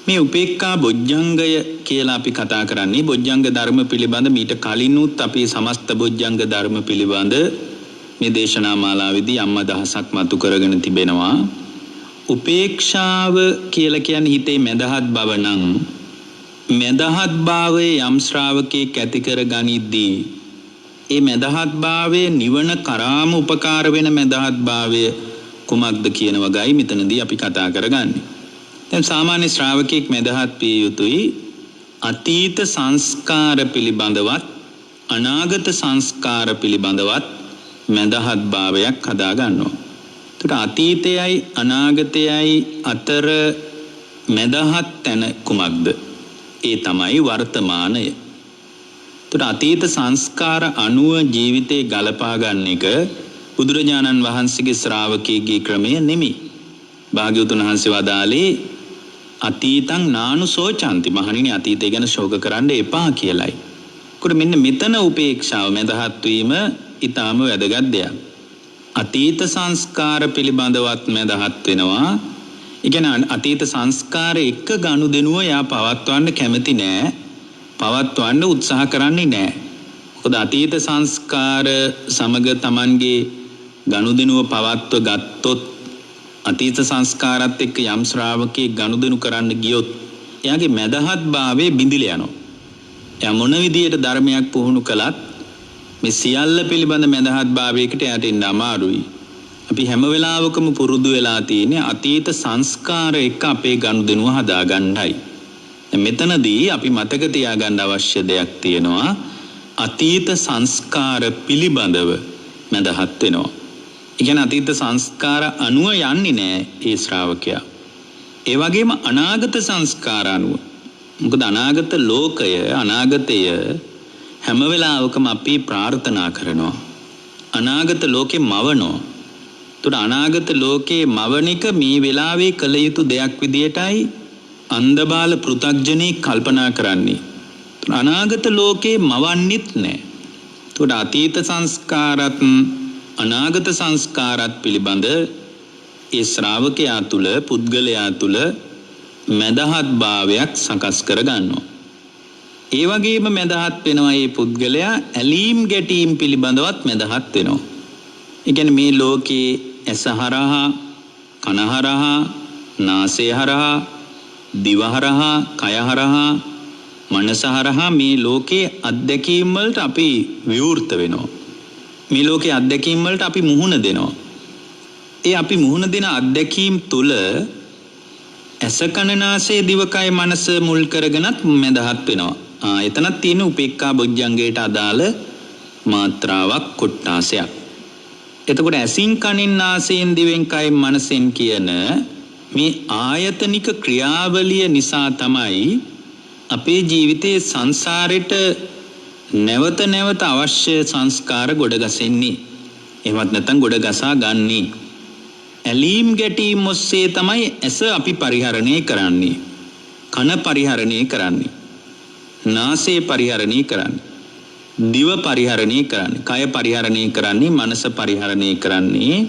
මේ උපේක්ඛා බොජ්ජංගය කියලා අපි කතා කරන්නේ බොජ්ජංග ධර්ම පිළිබඳ මීට කලිනුත් අපි සමස්ත බොජ්ජංග ධර්ම පිළිබඳ මේ දේශනා මාලාවේදී යම් අදහසක් මතු කරගෙන තිබෙනවා. උපේක්ෂාව කියලා කියන්නේ හිතේ මැදහත් බව නම්, මැදහත් භාවයේ යම් ශ්‍රාවකෙක් ඇති කර ගනිද්දී ඒ මැදහත් භාවයේ නිවන කරාම උපකාර වෙන මැදහත් භාවය කුමක්ද කියන වගයි මෙතනදී අපි කතා කරගන්නේ. දැන් සාමාන්‍ය ශ්‍රාවකෙක් මැදහත් විය යුතුයි අතීත සංස්කාර පිළිබඳවත් අනාගත සංස්කාර පිළිබඳවත් මැදහත් භාවයක් හදා ගන්නවා. ඒකට අතීතයයි අනාගතයයි අතර මැදහත් තැන කුමක්ද? ඒ තමයි වර්තමානය. ඒකට අතීත සංස්කාර අනුව ජීවිතේ ගලපා ගන්න එක බුදුරජාණන් වහන්සේගේ ශ්‍රාවකයෙක්ගේ ක්‍රමය නෙමෙයි. භාග්‍යවතුන් වහන්සේ වදාළේ අතීතං නානුසෝචන්ති, මහණෙනි අතීතය ගැන ශෝක කරන්න එපා කියලයි. ඒකට මෙන්න මෙතන උපේක්ෂාව මැදහත් වීම ඊටාම වැදගත් දෙයක්. අතීත සංස්කාර පිළිබඳවත් මැදහත් වෙනවා. ඒ කියන්නේ අතීත සංස්කාර එක ගනුදෙනුව යා පවත්වන්න කැමති නෑ. පවත්වන්න උත්සාහ කරන්නේ නෑ. මොකද අතීත සංස්කාර සමග Tamanගේ ගනුදෙනුව පවත්ව ගත්තොත් අතීත සංස්කාරات එක්ක යම් ශ්‍රාවකෙක් ගනුදෙනු කරන්න ගියොත් එයාගේ මදහත් භාවයේ බිඳිලා යනවා. එයා මොන විදියට ධර්මයක් පුහුණු කළත් මේ සියල්ල පිළිබඳ මදහත් භාවයකට යට එන්න අමාරුයි. අපි හැම වෙලාවකම පුරුදු වෙලා තියෙන්නේ අතීත සංස්කාර එක්ක අපේ ගනුදෙනුව හදාගන්නයි. මෙතනදී අපි මතක තියාගන්න අවශ්‍ය දෙයක් තියෙනවා. අතීත සංස්කාර පිළිබඳව මදහත් වෙනවා. ඒ කියන්නේ අතීත සංස්කාර අනුව යන්නේ නැහැ ඒ ශ්‍රාවකයා. ඒ වගේම අනාගත සංස්කාර අනුව. මොකද අනාගත ලෝකය අනාගතය හැම වෙලාවකම අපි ප්‍රාර්ථනා කරනවා. අනාගත ලෝකේ මවනවා. ඒතර අනාගත ලෝකේ මවනික මේ වෙලාවේ කළ යුතු දෙයක් විදියටයි අන්ධබාල පෘථග්ජනේ කල්පනා කරන්නේ. අනාගත ලෝකේ මවන්නෙත් නැහැ. ඒතර අතීත සංස්කාරත් අනාගත සංස්කාරات පිළිබඳ ඒ ශ්‍රාවකයා තුල පුද්ගලයා තුල මදහත් භාවයක් සකස් කර ගන්නවා. ඒ වගේම මදහත් වෙනවා මේ පුද්ගලයා ඇලීම් ගැටීම් පිළිබඳවත් මදහත් වෙනවා. ඒ කියන්නේ මේ ලෝකේ ඇස හරහා කන හරහා නාසය හරහා දිව හරහා කය හරහා මනස හරහා මේ ලෝකේ අත්දැකීම් වලට අපි විවෘත වෙනවා. මේ ලෝකේ අත්දැකීම් වලට අපි මුහුණ දෙනවා. ඒ අපි මුහුණ දෙන අත්දැකීම් තුල ඇස කන නාසය දිවකය මනස මුල් කරගෙනත් මදහත් වෙනවා. එතනක් තියෙන උපේක්ඛා බොජ්ජංගයට අදාළ මාත්‍රාවක් කොට්ටාසයක්. එතකොට ඇසින් කනින් නාසයෙන් දිවෙන් කයෙන් මනසෙන් කියන මේ ආයතනික ක්‍රියාවලිය නිසා තමයි අපේ ජීවිතයේ සංසාරෙට නැවත නැවත අවශ්‍ය සංස්කාර ගොඩ ගසෙන්නේ. එහෙමත් නැත්නම් ගොඩ ගසා ගන්නේ. ඇලීම් ගැටීම් ඔස්සේ තමයි ඇස අපි පරිහරණය කරන්නේ. කන පරිහරණය කරන්නේ. නාසය පරිහරණය කරන්නේ. දිව පරිහරණය කරන්නේ. කය පරිහරණය කරන්නේ. මනස පරිහරණය කරන්නේ.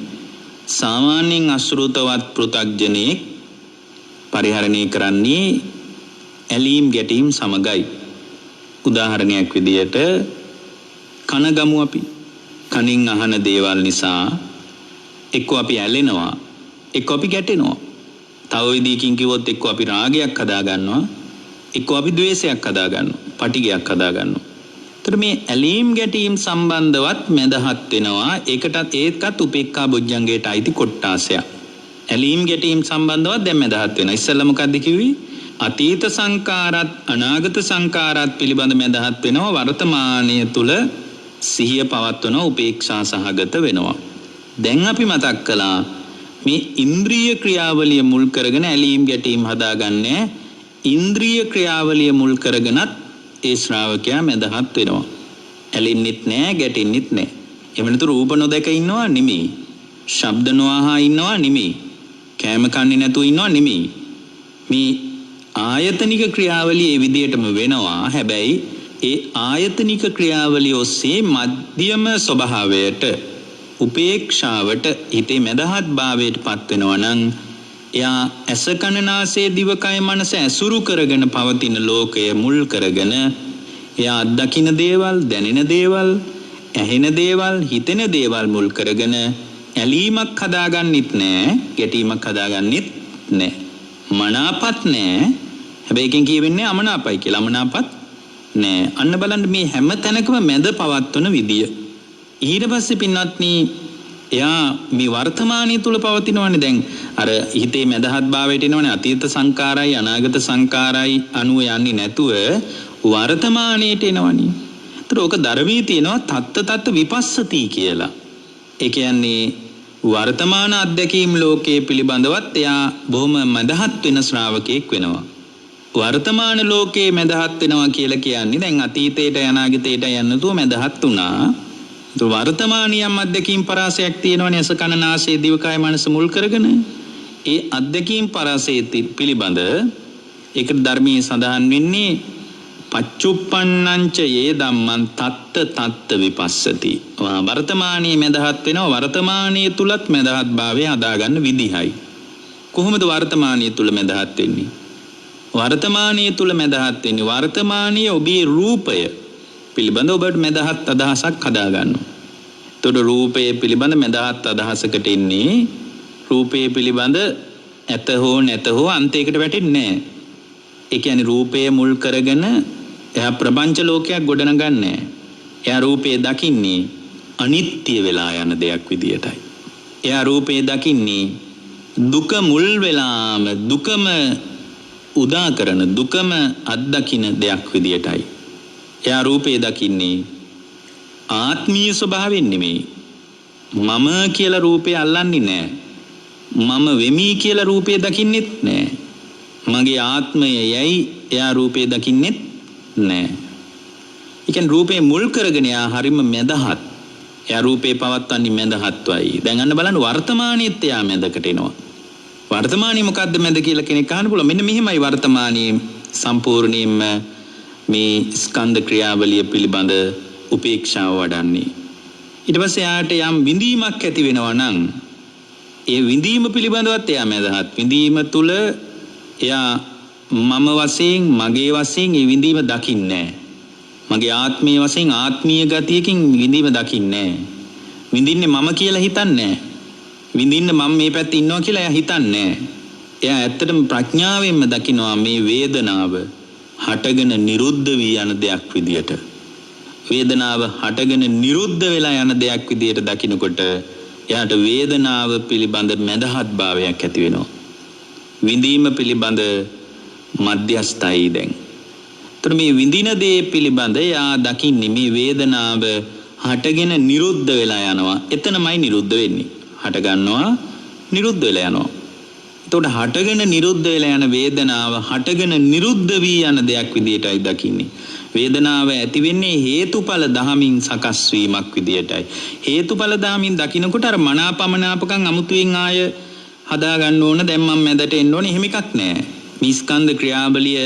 සාමාන්‍යයෙන් අසෘතවත් පෘථග්ජනෙක් පරිහරණය කරන්නේ ඇලීම් ගැටීම් සමගයි. උදාහරණයක් විදියට කන ගමු අපි. කනින් අහන දේවල් නිසා එක්ක අපි ඇලෙනවා, එක්ක අපි ගැටෙනවා. තව විදිහකින් කිව්වොත් එක්ක අපි රාගයක් හදා ගන්නවා, එක්ක අපි ද්වේෂයක් හදා ගන්නවා, පටිඝයක් හදා ගන්නවා. ඒතර මේ ඇලීම් ගැටීම් සම්බන්ධවත් මදහත් වෙනවා. ඒකත් උපේක්ඛා බොජ්ජංගයට අයිති කොට්ටාසයක්. ඇලීම් ගැටීම් සම්බන්ධවත් දැන් මදහත් වෙනවා. ඉස්සෙල්ලා මොකද්ද කිව්වේ? අතීත සංකාරات අනාගත සංකාරات පිළිබඳ මදහත් වෙනවා. වර්තමානයේ තුල සිහිය පවත්වන උපේක්ෂා සහගත වෙනවා. දැන් අපි මතක් කළා මේ ඉන්ද්‍රිය ක්‍රියාවලිය මුල් කරගෙන ඇලීම් ගැටීම් හදාගන්නේ. ඉන්ද්‍රිය ක්‍රියාවලිය මුල් කරගෙනත් ඒ ශ්‍රාවකයා මදහත් වෙනවා. ඇලෙන්නෙත් නෑ ගැටෙන්නෙත් නෑ. එහෙම නැතු රූප නොදක ඉන්නවා නෙමෙයි. ශබ්ද නොඅහා ඉන්නවා නෙමෙයි. කෑම කන්නේ නැතුව ඉන්නවා නෙමෙයි. මේ ආයතනික ක්‍රියාවලිය ඒ විදිහටම වෙනවා. හැබැයි ඒ ආයතනික ක්‍රියාවලිය ඔස්සේ මධ්‍යම ස්වභාවයට උපේක්ෂාවට හිතේ මදහත් භාවයට පත් වෙනවා නම් එයා ඇස කන නාසය දිවකය මනස ඇසුරු කරගෙන පවතින ලෝකය මුල් කරගෙන එයා අත්දකින දේවල් දැනෙන දේවල් ඇහෙන දේවල් හිතෙන දේවල් මුල් කරගෙන ඇලීමක් හදාගන්නෙත් නෑ ගැටීමක් හදාගන්නෙත් නෑ මනාපත් නෑ හැබැයි එකෙන් කියවෙන්නේ අමනාපයි කියලා අමනාපත් නෑ අන්න බලන්න මේ හැම තැනකම මැද පවත්වන විදිය ඊට පස්සේ පින්වත්නි එයා මේ වර්තමානයේ තුල පවතිනවනේ දැන් අර හිතේ මදහත් භාවයට එනවනේ අතීත සංකාරයි අනාගත සංකාරයි අනුව යන්නේ නැතුව වර්තමානයේට එනවනේ. ඒතර ඕක ධර්මයේ තියෙනවා තත්ත විපස්සති කියලා. ඒ කියන්නේ වර්තමාන අධ්‍යක්ීම් ලෝකයේ පිළිබඳවත් එයා බොහොම මදහත් වෙන ශ්‍රාවකෙක් වෙනවා. වර්තමාන ලෝකයේ මදහත් වෙනවා කියලා කියන්නේ දැන් අතීතයට අනාගතයට යන්නතෝ මදහත් වුණා. වර්තමානියම් අධ්‍යක්ීම් පරාසයක් තියෙනවනේ අස කන නාසය දිවකය මනස මුල් කරගෙන ඒ අධ්‍යක්ීම් පරාසය පිළිබඳ ඒකට ධර්මයේ සඳහන් වෙන්නේ පච්චුප්පන්නංච යේ ධම්මං තත්ත තත්ත විපස්සති. වර්තමානයේ මදහත් වෙනවා. වර්තමානයේ තුලත් මදහත් භාවය හදාගන්න විදිහයි. කොහොමද වර්තමානයේ තුල මදහත් වෙන්නේ? වර්තමානයේ තුල මදහත් වෙන්නේ වර්තමානයේ ඔබේ රූපය පිළිබඳ ඔබට මදහත් අදහසක් හදාගන්නවා. එතකොට රූපය පිළිබඳ මදහත් අදහසකට ඉන්නේ රූපය පිළිබඳ ඇත හෝ නැත හෝ අන්තයකට වැටෙන්නේ නැහැ. ඒ කියන්නේ රූපය මුල් කරගෙන එයා ප්‍රපංච ලෝකයක් ගොඩනගන්නේ. එයා රූපය දකින්නේ අනිත්‍ය වෙලා යන දෙයක් විදියටයි. එයා රූපය දකින්නේ දුක මුල් වෙලාම දුකම උදා කරන දුකම අත්දකින්න දෙයක් විදියටයි. එයා රූපය දකින්නේ ආත්මීය ස්වභාවයෙන් නෙමෙයි. මම කියලා රූපය අල්ලන්නේ නැහැ. මම වෙමි කියලා රූපය දකින්නෙත් නැහැ. මගේ ආත්මය යයි එයා රූපය දකින්නෙත් නැහැ. ඒ කියන්නේ රූපේ මුල් කරගෙන එයා හරිම මැදහත්. එයා රූපේ පවත්වන්නේ මැදහත්වයි. දැන් අන්න බලන්න වර්තමානයේත් එයා මැදකට එනවා. වර්තමානයේ මොකද්ද මැද කියලා කෙනෙක් අහන්න පුළුවන්. මෙන්න මෙහිමයි වර්තමානයේ සම්පූර්ණයෙන්ම මේ ස්කන්ධ ක්‍රියාවලිය පිළිබඳ උපේක්ෂාව වඩන්නේ. ඊට පස්සේ යාට යම් විඳීමක් ඇති වෙනවා නම් ඒ විඳීම පිළිබඳවත් එයා මැදහත්. විඳීම තුල එයා මම වශයෙන් මගේ වශයෙන් ඒ විඳීම දකින්නේ නැහැ. මගේ ආත්මීය වශයෙන් ආත්මීය ගතියකින් විඳීම දකින්නේ නැහැ. විඳින්නේ මම කියලා හිතන්නේ නැහැ. විඳින්න මම මේ පැත්තේ ඉන්නවා කියලා එයා හිතන්නේ නැහැ. එයා ඇත්තටම ප්‍රඥාවෙන්ම දකිනවා මේ වේදනාව හටගෙන නිරුද්ධ වී යන දෙයක් විදියට. වේදනාව හටගෙන නිරුද්ධ වෙලා යන දෙයක් විදියට දකිනකොට එයාට වේදනාව පිළිබඳ මදහත් භාවයක් ඇති වෙනවා. විඳීම පිළිබඳ මධ්‍යස්ථයි දැන්. ඒතර මේ විඳින දේ පිළිබඳ එයා දකින්නේ මේ වේදනාව හටගෙන නිරුද්ධ වෙලා යනවා. එතනමයි නිරුද්ධ වෙන්නේ. හට ගන්නවා නිරුද්ධ වෙලා යනවා. එතකොට හටගෙන නිරුද්ධ වෙලා යන වේදනාව හටගෙන නිරුද්ධ වී යන දෙයක් විදියටයි දකින්නේ. වේදනාව ඇති වෙන්නේ හේතුඵල දහමින් සකස් වීමක් විදියටයි. හේතුඵල දහමින් දකිනකොට අර මනාපමනාපකම් අමුතුවෙන් ආය හදා ගන්න ඕන දැන් මම මැදට එන්න ඕනේ එහෙම එකක් නැහැ. මේ ස්කන්ධ ක්‍රියාවලිය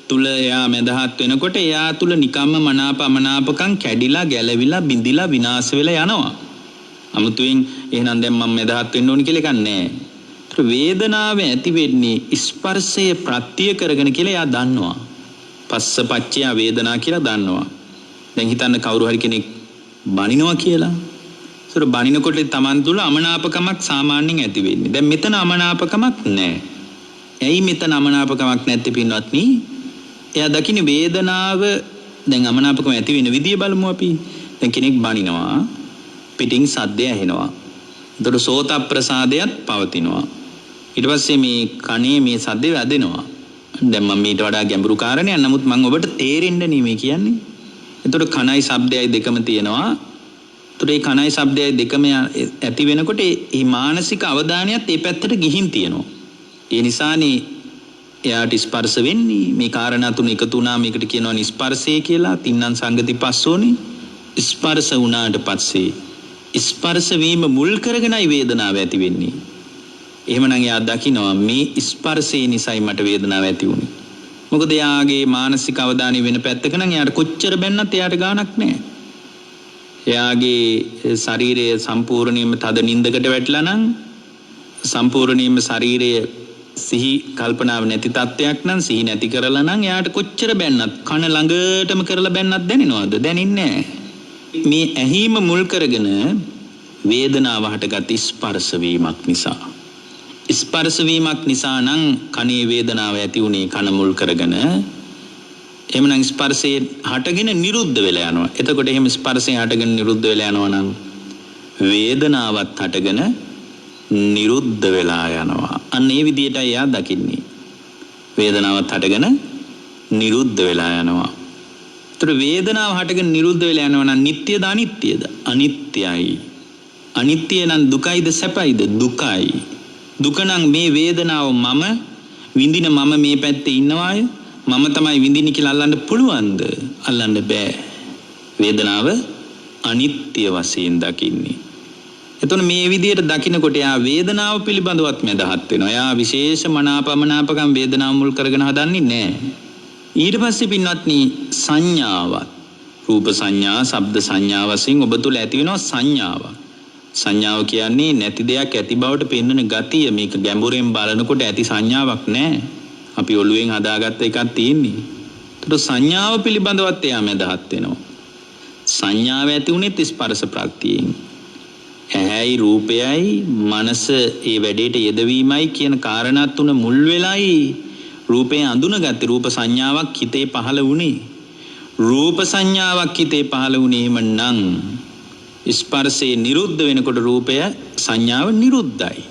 තුල එයා මැදහත් වෙනකොට එයා තුල නිකම්ම මනාපමනාපකම් කැඩිලා ගැලවිලා බිඳිලා විනාශ වෙලා යනවා. අමුතුවෙන් එහෙනම් දැන් මම මැදහත් වෙන්න ඕනේ කියලා එකක් නැහැ. ඒතර වේදනාව ඇති වෙන්නේ ස්පර්ශය ප්‍රත්‍ය කරගෙන කියලා එයා දන්නවා. පස්ස පච්චය වේදනා කියලා දන්නවා. දැන් හිතන්න කවුරු හරි කෙනෙක් බනිනවා කියලා. ඒතර බනිනකොට Taman තුල අමනාපකමක් සාමාන්‍යයෙන් ඇති වෙන්නේ. දැන් මෙතන අමනාපකමක් නැහැ. ඇයි මෙතන අමනාපකමක් නැත්තේ පින්වත්නි? එයා දකින්න වේදනාව දැන් අමනාපකම ඇති වෙන විදිය බලමු අපි. දැන් කෙනෙක් බනිනවා පිටින් සද්දය ඇහෙනවා. ඒතර සෝත ප්‍රසාදයක් පවතිනවා. ඊට පස්සේ මේ කනේ මේ සද්දය වැදෙනවා. දැන් මම ඊට වඩා ගැඹුරු කාරණයක් නමුත් මම ඔබට තේරෙන්න නෙමෙයි කියන්නේ. ඒතර කනයි ශබ්දයයි දෙකම තියෙනවා. ඒතර මේ කනයි ශබ්දයයි දෙකම ඇති වෙනකොට මේ මානසික අවධානයත් ඒ පැත්තට ගිහින් තියෙනවා. ඒ නිසානේ එයාට ස්පර්ශ වෙන්නේ. මේ කාරණා තුන එකතු වුණා මේකට කියනවා ස්පර්ශය කියලා. තින්නම් සංගති පස්සෝනේ. ස්පර්ශ වුණාට පස්සේ ස්පර්ශ වීම මුල් කරගෙනයි වේදනාව ඇති වෙන්නේ. එහෙමනම් එයා දකිනවා මේ ස්පර්ශය නිසායි මට වේදනාව ඇති වුනේ. මොකද එයාගේ මානසික අවධානය වෙන පැත්තක නම් එයාට කොච්චර බැන්නත් එයාට ගාණක් නැහැ. එයාගේ ශරීරය සම්පූර්ණයෙන්ම තද නින්දකට වැටලා නම් සම්පූර්ණයෙන්ම ශරීරය සිහි කල්පනාව නැති තත්ත්වයක් නම් සිහි නැති කරලා නම් එයාට කොච්චර බැන්නත් කන ළඟටම කරලා බැන්නත් දැනෙනවද? දැනෙන්නේ නැහැ. මේ ඇහිම මුල් කරගෙන වේදනාව හටගත් ස්පර්ශ වීමක් නිසා. ස්පර්ශ වීමක් නිසා නම් කනේ වේදනාව ඇති උනේ කන මුල් කරගෙන. එහෙමනම් ස්පර්ශයේ හටගෙන නිරුද්ධ වෙලා යනවා. එතකොට එහෙම ස්පර්ශයෙන් හටගෙන නිරුද්ධ වෙලා යනවා නම් වේදනාවත් හටගෙන නිරුද්ධ වෙලා යනවා. අන්න ඒ විදිහටයි එයා දකින්නේ. වේදනාවත් හටගෙන නිරුද්ධ වෙලා යනවා. ඒතර වේදනාව හටගෙන නිරුද්ධ වෙලා යනවා නම් නිට්ටයද අනිත්‍යද? අනිත්‍යයි. අනිත්‍ය නම් දුකයිද සැපයිද? දුකයි. දුක නම් මේ වේදනාව මම විඳින මම මේ පැත්තේ ඉන්නවාය මම තමයි විඳින්නේ කියලා අල්ලන්න පුළුවන්ද? අල්ලන්න බෑ. වේදනාව අනිත්‍ය වශයෙන් දකින්නේ. එතකොට මේ විදිහට දකිනකොට යා වේදනාව පිළිබඳවත් මදහත් වෙනවා. යා විශේෂ මනාපමනාපකම් වේදනාව මුල් කරගෙන හදන්නේ නැහැ. ඊට පස්සේ පින්වත්නි සංඥාවත් රූප සංඥා, ශබ්ද සංඥා වශයෙන් ඔබ තුල ඇති වෙනවා සංඥාවක්. සංඥාව කියන්නේ නැති දෙයක් ඇති බවට පෙන්වන ගතිය. මේක ගැඹුරෙන් බලනකොට ඇති සංඥාවක් නෑ. අපි ඔළුවෙන් හදාගත්ත එකක් තියෙන්නේ. ඒතකොට සංඥාව පිළිබඳවත් එයා මැදහත් වෙනවා. සංඥාව ඇති උනේත් ස්පර්ශ ප්‍රත්‍යයෙන්. ඇහැයි රූපයයි මනස ඒ වැඩේට යෙදවීමයි කියන කාරණා තුන මුල් වෙලයි රූපේ අඳුනගත්තේ. රූප සංඥාවක් හිතේ පහළ වුණේ. රූප සංඥාවක් හිතේ පහළ වුණේ නම් ස්පර්ශේ නිරුද්ධ වෙනකොට රූපය සංඥාව නිරුද්ධයි.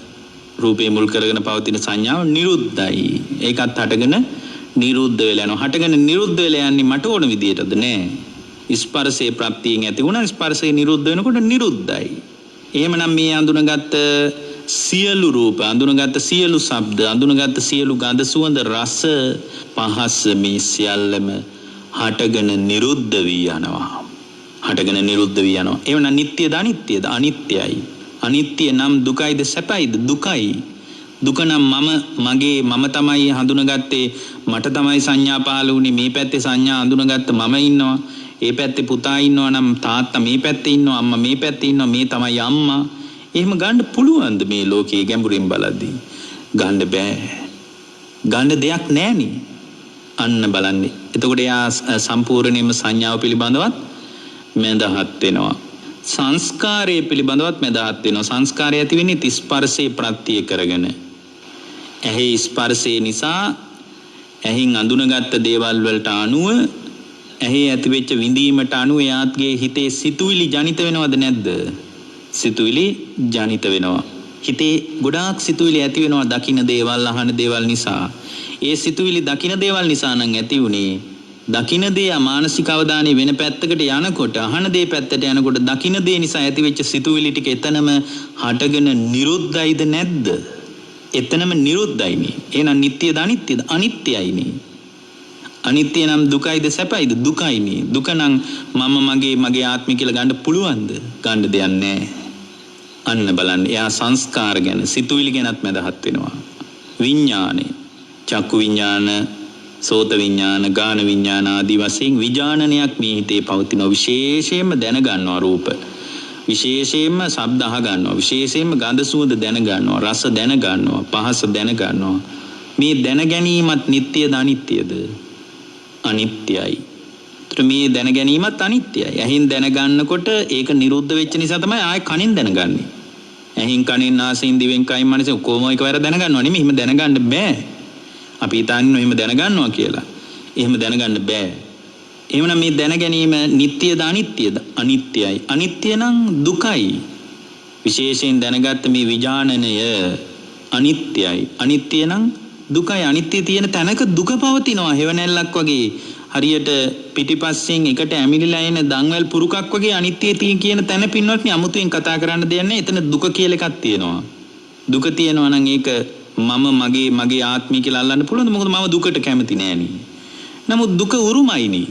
රූපේ මුල් කරගෙන පවතින සංඥාව නිරුද්ධයි. ඒකත් හටගෙන නිරුද්ධ වෙලා යනවා. හටගෙන නිරුද්ධ වෙලා යන්නේ මට ඕන විදියටද නෑ. ස්පර්ශේ ප්‍රත්‍යයෙන් ඇති වුණා. ස්පර්ශේ නිරුද්ධ වෙනකොට නිරුද්ධයි. එහෙමනම් මේ අඳුනගත්ත සියලු රූප, අඳුනගත්ත සියලු ශබ්ද, අඳුනගත්ත සියලු ගඳ සුවඳ රස පහස මේ සියල්ලම හටගෙන නිරුද්ධ වී යනවා. හටගෙන නිරුද්ධ වී යනවා. එවනම් නිට්ටයද අනිත්‍යද? අනිත්‍යයි. අනිත්‍ය නම් දුකයිද සැපයිද? දුකයි. දුක නම් මගේ මම තමයි හඳුනගත්තේ. මට තමයි සංඥා පහළ වුණේ. මේ පැත්තේ සංඥා හඳුනගත්ත මම ඉන්නවා. ඒ පැත්තේ පුතා ඉන්නවා නම් තාත්තා මේ පැත්තේ ඉන්නවා. අම්මා මේ පැත්තේ ඉන්නවා. මේ තමයි අම්මා. එහෙම ගන්න පුළුවන්ද මේ ලෝකයේ ගැඹුරින් බලද්දී? ගන්න බෑ. ගන්න දෙයක් නෑනේ. අන්න බලන්නේ. එතකොට එයා සම්පූර්ණයෙන්ම සංඥාව පිළිබඳවත් මැදහත් වෙනවා. සංස්කාරය පිළිබඳවත් මැදහත් වෙනවා. සංස්කාරය ඇති වෙන්නේ ස්පර්ශේ ප්‍රත්‍ය කරගෙන. ඇහි ස්පර්ශේ නිසා ඇහින් අඳුනගත්ත දේවල් වලට අනුව ඇහි ඇතිවෙච්ච විඳීමට අනුව එයාගේ හිතේ සිතුවිලි ජනිත වෙනවද නැද්ද? සිතුවිලි ජනිත වෙනවා. හිතේ ගොඩාක් සිතුවිලි ඇති වෙනවා දකින්න දේවල් අහන දේවල් නිසා. ඒ සිතුවිලි දකින්න දේවල් නිසා නම් ඇති උනේ දකින්න දේ මානසික අවධානය වෙන පැත්තකට යනකොට අහන දේ පැත්තට යනකොට දකින්න දේ නිසා ඇතිවෙච්ච සිතුවිලි ටික එතනම හටගෙන නිරුද්ධයිද නැද්ද? එතනම නිරුද්ධයිනේ. එහෙනම් නිට්ටයද අනිත්‍යද? අනිත්‍යයිනේ. අනිත්‍ය නම් දුකයිද සැපයිද? දුකයිනේ. දුක නම් මගේ ආත්මය කියලා ගන්න පුළුවන්ද? ගන්න දෙයක් නැහැ. අන්න බලන්න. එයා සංස්කාර ගැන සිතුවිලි ගැනත් මැදහත් වෙනවා. විඥානේ චක්කු විඥාන, සෝත විඥාන, ගාන විඥාන ආදී වශයෙන් විඥානනයක් මේ හිතේ පවතින. විශේෂයෙන්ම දැනගන්නවා රූප. විශේෂයෙන්ම ශබ්ද අහ ගන්නවා. විශේෂයෙන්ම ගඳ සුවඳ දැනගන්නවා. රස දැනගන්නවා. පහස දැනගන්නවා. මේ දැන ගැනීමත් නිට්ටයද අනිත්‍යද? අනිත්‍යයි. මේ දැන ගැනීමත් අනිත්‍යයි. ඇහින් දැනගන්නකොට ඒක නිරුද්ධ වෙච්ච නිසා තමයි ආයෙ කනින් දැනගන්නේ. ඇහින් කනින් නාසයෙන් දිවෙන් කයින් මනසෙන් කොහොම එකවර දැනගන්නවා නෙමෙයි. එහෙම දැනගන්න බෑ. අපි හිතන්නේ එහෙම දැනගන්නවා කියලා. එහෙම දැනගන්න බෑ. එහෙමනම් මේ දැන ගැනීම නිට්ටයද අනිත්‍යද? අනිත්‍යයි. අනිත්‍ය නම් දුකයි. විශේෂයෙන් දැනගත්ත මේ විඥානනය අනිත්‍යයි. අනිත්‍ය නම් දුකයි. අනිත්‍ය තියෙන තැනක දුක පවතිනවා. හේවණැල්ලක් වගේ හරියට පිටිපස්සෙන් එකට ඇමිලිලා එන දන්වැල් පුරුකක් වගේ අනිත්‍ය තියෙන කියන තැන පින්වත්නි අමුතුවෙන් කතා කරන්න දෙයක් නැහැ. එතන දුක කියලා එකක් තියෙනවා. දුක තියෙනවා නම් ඒක මගේ ආත්මය කියලා අල්ලන්න පුළුවන්ද? මොකද මම දුකට කැමති නෑනේ. නමුත් දුක උරුමයිනේ.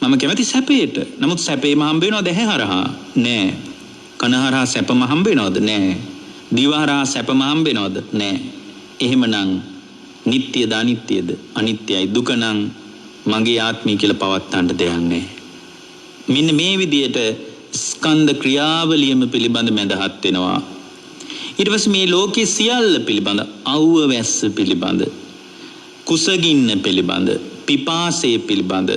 මම කැමති සැපේට. නමුත් සැපේම හම්බ වෙනවද ඇහැ හරහා? නෑ. කන හරහා සැපම හම්බ වෙනවද? නෑ. දිව හරහා සැපම හම්බ වෙනවද? නෑ. එහෙමනම් නිට්ටයද අනිත්‍යද? අනිත්‍යයි. දුක නම් මගේ ආත්මය කියලා පවත්තන්න දෙයක් නෑ. මෙන්න මේ විදියට ස්කන්ධ ක්‍රියාවලියම පිළිබඳ මැදහත් වෙනවා. ඊට පස්සේ මේ ලෝකයේ සියල්ල පිළිබඳ, අවුව වැස්ස පිළිබඳ, කුසගින්න පිළිබඳ, පිපාසය පිළිබඳ,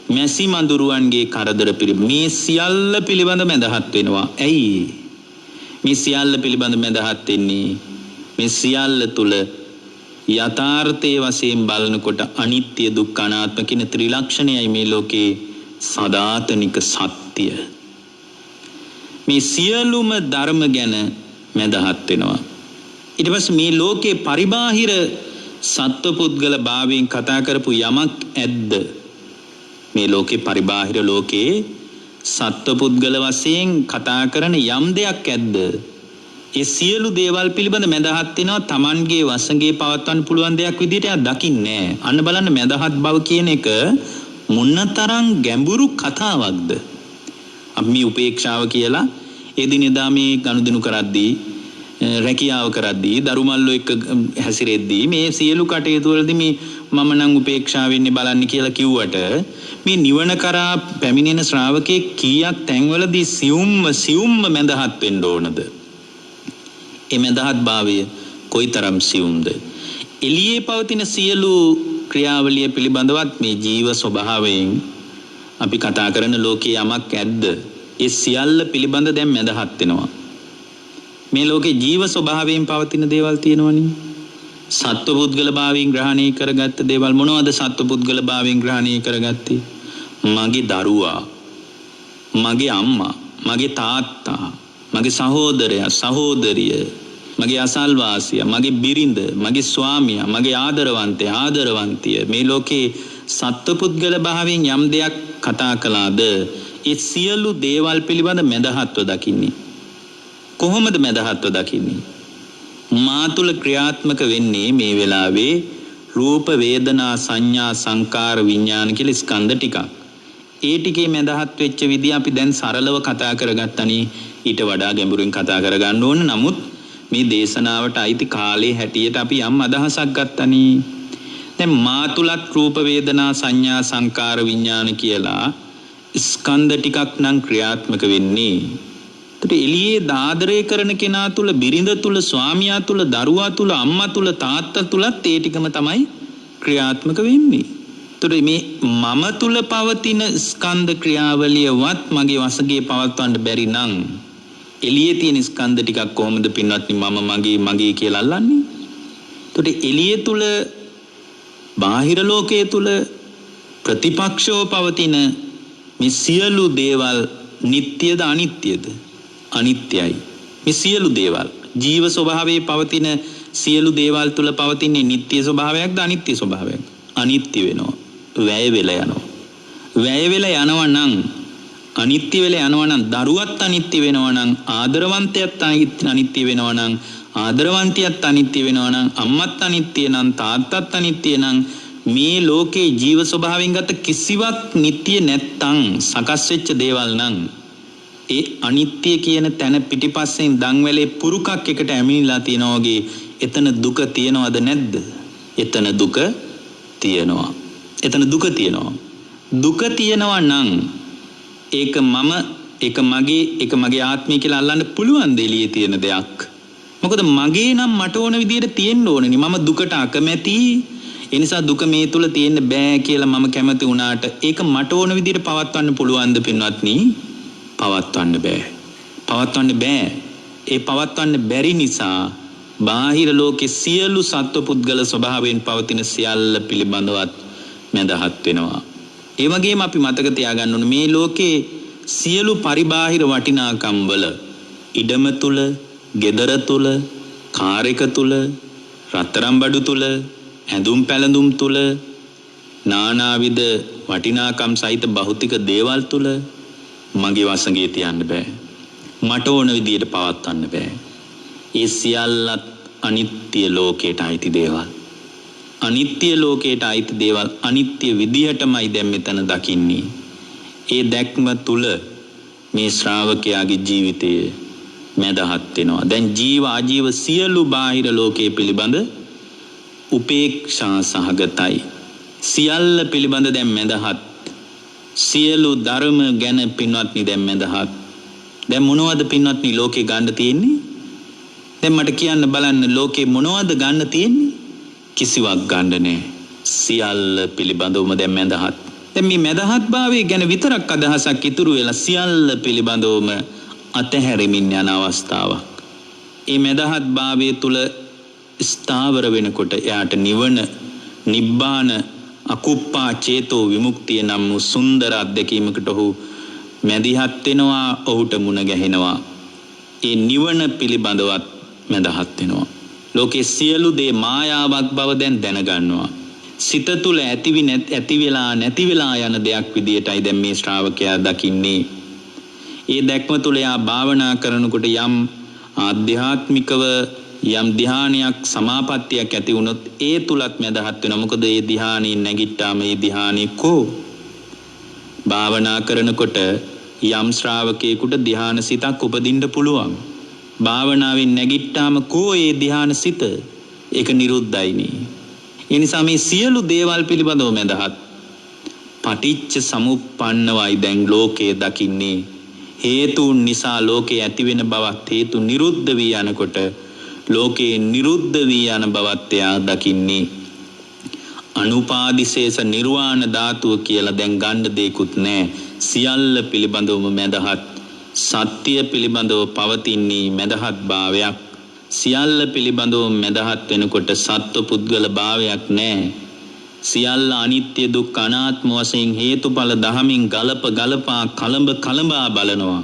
මැසි මඳුරුවන්ගේ කරදර පිළිබඳ මේ සියල්ල පිළිබඳ මැදහත් වෙනවා. ඇයි මේ සියල්ල පිළිබඳ මැදහත් වෙන්නේ? මේ සියල්ල තුල යථාර්ථයේ වශයෙන් බලනකොට අනිත්‍ය දුක්ඛ අනාත්ම කියන ත්‍රිලක්ෂණයයි මේ ලෝකේ සදාතනික සත්‍ය. මේ සියලුම ධර්ම ගැන මැදහත් වෙනවා. ඊට පස්සේ මේ ලෝකේ පරිබාහිර සත්වපුද්ගල භාවයෙන් කතා කරපු යමක් ඇද්ද? මේ ලෝකේ පරිබාහිර ලෝකේ සත්වපුද්ගල වශයෙන් කතා කරන යම් දෙයක් ඇද්ද? ඒ සියලු දේවල් පිළිබඳ මැදහත් වෙනවා. Tamanගේ වසඟේ පවත්වන්න පුළුවන් දෙයක් විදිහට එයා දකින්නේ නැහැ. අන්න බලන්න මැදහත් බව කියන එක මොනතරම් ගැඹුරු කතාවක්ද? අපි මේ උපේක්ෂාව කියලා එදිනෙදා මේ ගනුදෙනු කරද්දී රැකියාව කරද්දී දරුමල්ලෝ එක්ක හැසිරෙද්දී මේ සියලු කටයුතු වලදී මේ මම නම් උපේක්ෂා වෙන්නේ බලන්න කියලා කිව්වට මේ නිවන කරා පැමිණෙන ශ්‍රාවකෙක් කීයක් තැන්වලදී සියුම්ම මැදහත් වෙන්න ඕනද? ඒ මැදහත් භාවය කොයිතරම් සියුම්ද? එළියේ පවතින සියලු ක්‍රියාවලිය පිළිබඳවත් මේ ජීව ස්වභාවයෙන් අපි කතා කරන ලෝකේ යමක් ඇද්ද? ඒ සියල්ල පිළිබඳ දැන් මැදහත් වෙනවා. මේ ලෝකේ ජීව ස්වභාවයෙන් පවතින දේවල් තියෙනවනේ. සත්ව පුද්ගල භාවයෙන් ග්‍රහණය කරගත්ත දේවල් මොනවද? සත්ව පුද්ගල භාවයෙන් ග්‍රහණය කරගත්තේ මගේ දරුවා, මගේ අම්මා, මගේ තාත්තා, මගේ සහෝදරයා, සහෝදරිය, මගේ අසල්වාසියා, මගේ බිරිඳ, මගේ ස්වාමියා, මගේ ආදරවන්තයා, ආදරවන්තිය. මේ ලෝකේ සත්ව පුද්ගල භාවයෙන් යම් දෙයක් කතා කළාද ඒ සියලු දේවල් පිළිබඳ මැදහත්ව දකින්නේ. කොහොමද මැදහත්ව දකින්නේ? මා තුල ක්‍රියාත්මක වෙන්නේ මේ වෙලාවේ රූප වේදනා සංඥා සංකාර විඥාන කියලා ස්කන්ධ ටිකක්. ඒ ටිකේ මැදහත් වෙච්ච විදිය අපි දැන් සරලව කතා කරගත්තනේ. ඊට වඩා ගැඹුරින් කතා කරගන්න ඕන. නමුත් මේ දේශනාවට අයිති කාලේ හැටියට අපි යම් අදහසක් ගත්තනේ. දැන් මා තුලත් රූප වේදනා සංඥා සංකාර විඥාන කියලා ස්කන්ධ ටිකක් නම් ක්‍රියාත්මක වෙන්නේ. ඒත් එළියේ දාදරය කරන කෙනා තුල, බිරිඳ තුල, ස්වාමියා තුල, දරුවා තුල, අම්මා තුල, තාත්තා තුලත් ඒ ටිකම තමයි ක්‍රියාත්මක වෙන්නේ. ඒත් මේ මම තුල පවතින ස්කන්ධ ක්‍රියාවලියවත් මගේ වශයෙන් පවත්වන්න බැරි නම් එළියේ තියෙන ස්කන්ධ ටිකක් කොහොමද පින්වත්නි මම මගේ කියලා අල්ලන්නේ? ඒත් එළියේ තුල බාහිර ලෝකයේ තුල ප්‍රතිපක්ෂව පවතින මේ සියලු දේවල් නිට්ටයද අනිත්‍යද? අනිත්‍යයි. මේ සියලු දේවල් ජීව ස්වභාවයේ පවතින සියලු දේවල් තුල පවතින්නේ නිට්ටය ස්වභාවයක්ද අනිත්‍ය ස්වභාවයක්ද? අනිත්‍ය වෙනවා. වැය වෙලා යනවා. වැය වෙලා යනවා නම් අනිත්‍ය වෙලා යනවා නම් දරුවත් අනිත්‍ය වෙනවා නම් ආදරවන්තයත් අනිත්‍ය වෙනවා නම් ආදරවන්තියත් අනිත්‍ය වෙනවා නම් අම්මත් අනිත්‍ය නම් තාත්තත් අනිත්‍ය නම් මේ ලෝකේ ජීව ස්වභාවයෙන් ගත කිසිවක් නිට්ටය නැත්තම් සකස් වෙච්ච දේවල් නම් ඒ අනිත්‍ය කියන තැන පිටිපස්සෙන් දන්වැලේ පුරුකක් එකට ඇමිනිලා තියනවා වගේ එතන දුක තියනවද නැද්ද? එතන දුක තියනවා. එතන දුක තියනවා. දුක තියනවා නම් ඒක මම, ඒක මගේ ආත්මය කියලා අල්ලන්න පුළුවන් දෙලියේ තියෙන දෙයක්. මොකද මගේ නම් මට ඕන විදියට තියෙන්න ඕනේ. මම දුකට අකමැති. ඒ නිසා දුක මේ තුල තියෙන්න බෑ කියලා මම කැමති වුණාට ඒක මට ඕන විදියට පවත්වන්න පුළුවන්ද පින්වත්නි? පවත්වන්න බෑ. පවත්වන්න බෑ. ඒ පවත්වන්න බැරි නිසා බාහිර ලෝකේ සියලු සත්ව පුද්ගල ස්වභාවයෙන් පවතින සියල්ල පිළිබඳවත් මැදහත් වෙනවා. ඒ වගේම අපි මතක තියාගන්න ඕනේ මේ ලෝකේ සියලු පරිබාහිර වටිනාකම් වල ඉඩම තුල, ගෙදර තුල, කාර් එක තුල, රත්තරන් බඩු තුල, ඇඳුම් පැළඳුම් තුල, නානාවිද වටිනාකම් සහිත භෞතික දේවල් තුල මගේ වශයෙන් තියන්න බෑ. මට ඕන විදියට පවත්වන්න බෑ. ඒ සියල්ලත් අනිත්‍ය ලෝකයට අයිති දේවල්. අනිත්‍ය ලෝකයට අයිති දේවල් අනිත්‍ය විදියටමයි දැන් මෙතන දකින්නේ. ඒ දැක්ම තුල මේ ශ්‍රාවකයාගේ ජීවිතය මැදහත් වෙනවා. දැන් ජීව ආජීව සියලු බාහිර ලෝකයේ පිළිබඳ උපේක්ෂා සහගතයි. සියල්ල පිළිබඳ දැන් මැදහත්. සියලු ධර්ම ගැන පින්වත්නි දැන් මැදහත්. දැන් මොනවද පින්වත්නි ලෝකේ ගන්න තියෙන්නේ? දැන් මට කියන්න බලන්න ලෝකේ මොනවද ගන්න තියෙන්නේ? කිසිවක් ගන්න නැහැ. සියල්ල පිළිබඳවම දැන් මැදහත්. දැන් මේ මැදහත් භාවය ගැන විතරක් අදහසක් ඉතුරු වෙලා සියල්ල පිළිබඳවම අතහැරෙමින් යන අවස්ථාවක්. මේ මැදහත් භාවය තුල ස්ථාවර වෙනකොට එයාට නිවන, නිබ්බාන, අකුප්පා චේතෝ විමුක්තිය නම් සුන්දර අත්දැකීමකට ඔහු මැදිහත් වෙනවා, ඔහුට මුණ ගැහෙනවා. ඒ නිවන පිළිබඳවත් මැදහත් වෙනවා. ලෝකේ සියලු දේ මායාවක් බව දැන් දැනගන්නවා. සිත තුළ ඇති වෙලා නැති වෙලා යන දෙයක් විදියටයි දැන් මේ ශ්‍රාවකයා දකින්නේ. ඒ දැක්ම තුළ යා භාවනා කරනකොට යම් ආධ්‍යාත්මිකව යම් ධ්‍යානයක් සමාපත්තියක් ඇති වුණොත් ඒ තුලත් මැදහත් වෙනවා. මොකද ඒ ධ්‍යානෙ නැගිට්ටාම ඒ ධ්‍යානෙ කෝ භාවනා කරනකොට යම් ශ්‍රාවකයෙකුට ධ්‍යාන සිතක් උපදින්න පුළුවන්. භාවනාවෙන් නැගිට්ටාම කෝ ඒ ධ්‍යාන සිත ඒක නිරුද්ධයිනේ. ඒ නිසා මේ සියලු දේවල් පිළිබඳව මඳහත් පටිච්ච සමුප්පන්නවයි දැන් ලෝකයේ දකින්නේ. හේතුන් නිසා ලෝකේ ඇති වෙන බවත් හේතු නිරුද්ධ වී යනකොට ලෝකේ නිරුද්ධ වී යන බවත් එයා දකින්නේ. අනුපාදිශේෂ නිර්වාණ ධාතුව කියලා දැන් ගන්න දෙයක්වත් නැහැ. සියල්ල පිළිබඳවම මඳහත් සත්‍ය පිළිබඳව පවතින්නේ මඳහත් භාවයක්. සියල්ල පිළිබඳව මඳහත් වෙනකොට සත්ව පුද්ගල භාවයක් නැහැ. සියල්ල අනිත්‍ය දුක්ඛ අනාත්ම වශයෙන් හේතුඵල දහමින් ගලපා කලඹා බලනවා.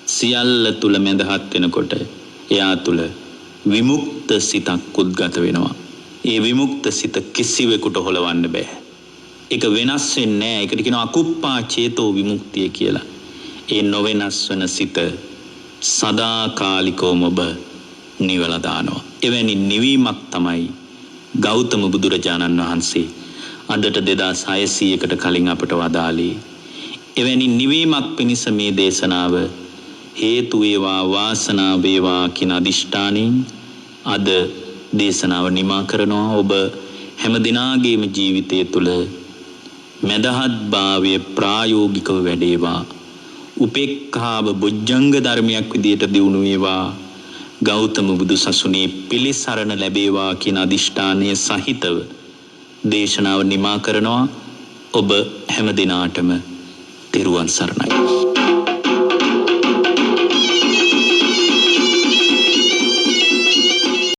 සියල්ල තුල මඳහත් වෙනකොට එයා තුල විමුක්ත සිතක් උද්ගත වෙනවා. ඒ විමුක්ත සිත කිසිවෙකුට හොලවන්න බෑ. ඒක වෙනස් වෙන්නේ නැහැ. ඒකට කියනවා අකුප්පා චේතෝ විමුක්තිය කියලා. ඒ නොවෙනස් වෙන සිත සදාකාලිකවම ඔබ නිවලා දානවා. එවැනි නිවීමක් තමයි ගෞතම බුදුරජාණන් වහන්සේ අදට 2600කට කලින් අපට වදාළේ. එවැනි නිවීමක් පිණිස මේ දේශනාව හේතු වේවා වාසනාව වේවා කියන අදිෂ්ඨානින් අද දේශනාව නිමා කරනවා. ඔබ හැම දිනාගේම ජීවිතය තුළ මදහත් භාවය ප්‍රායෝගිකව වැඩේවා. උපේක්ඛාව බොජ්ජංග ධර්මයක් විදියට දියුණු වේවා. ගෞතම බුදු සසුනේ පිළිසරණ ලැබේවා කියන අදිෂ්ඨානය සහිතව දේශනාව නිමා කරනවා. ඔබ හැම දිනාටම තෙරුවන් සරණයි.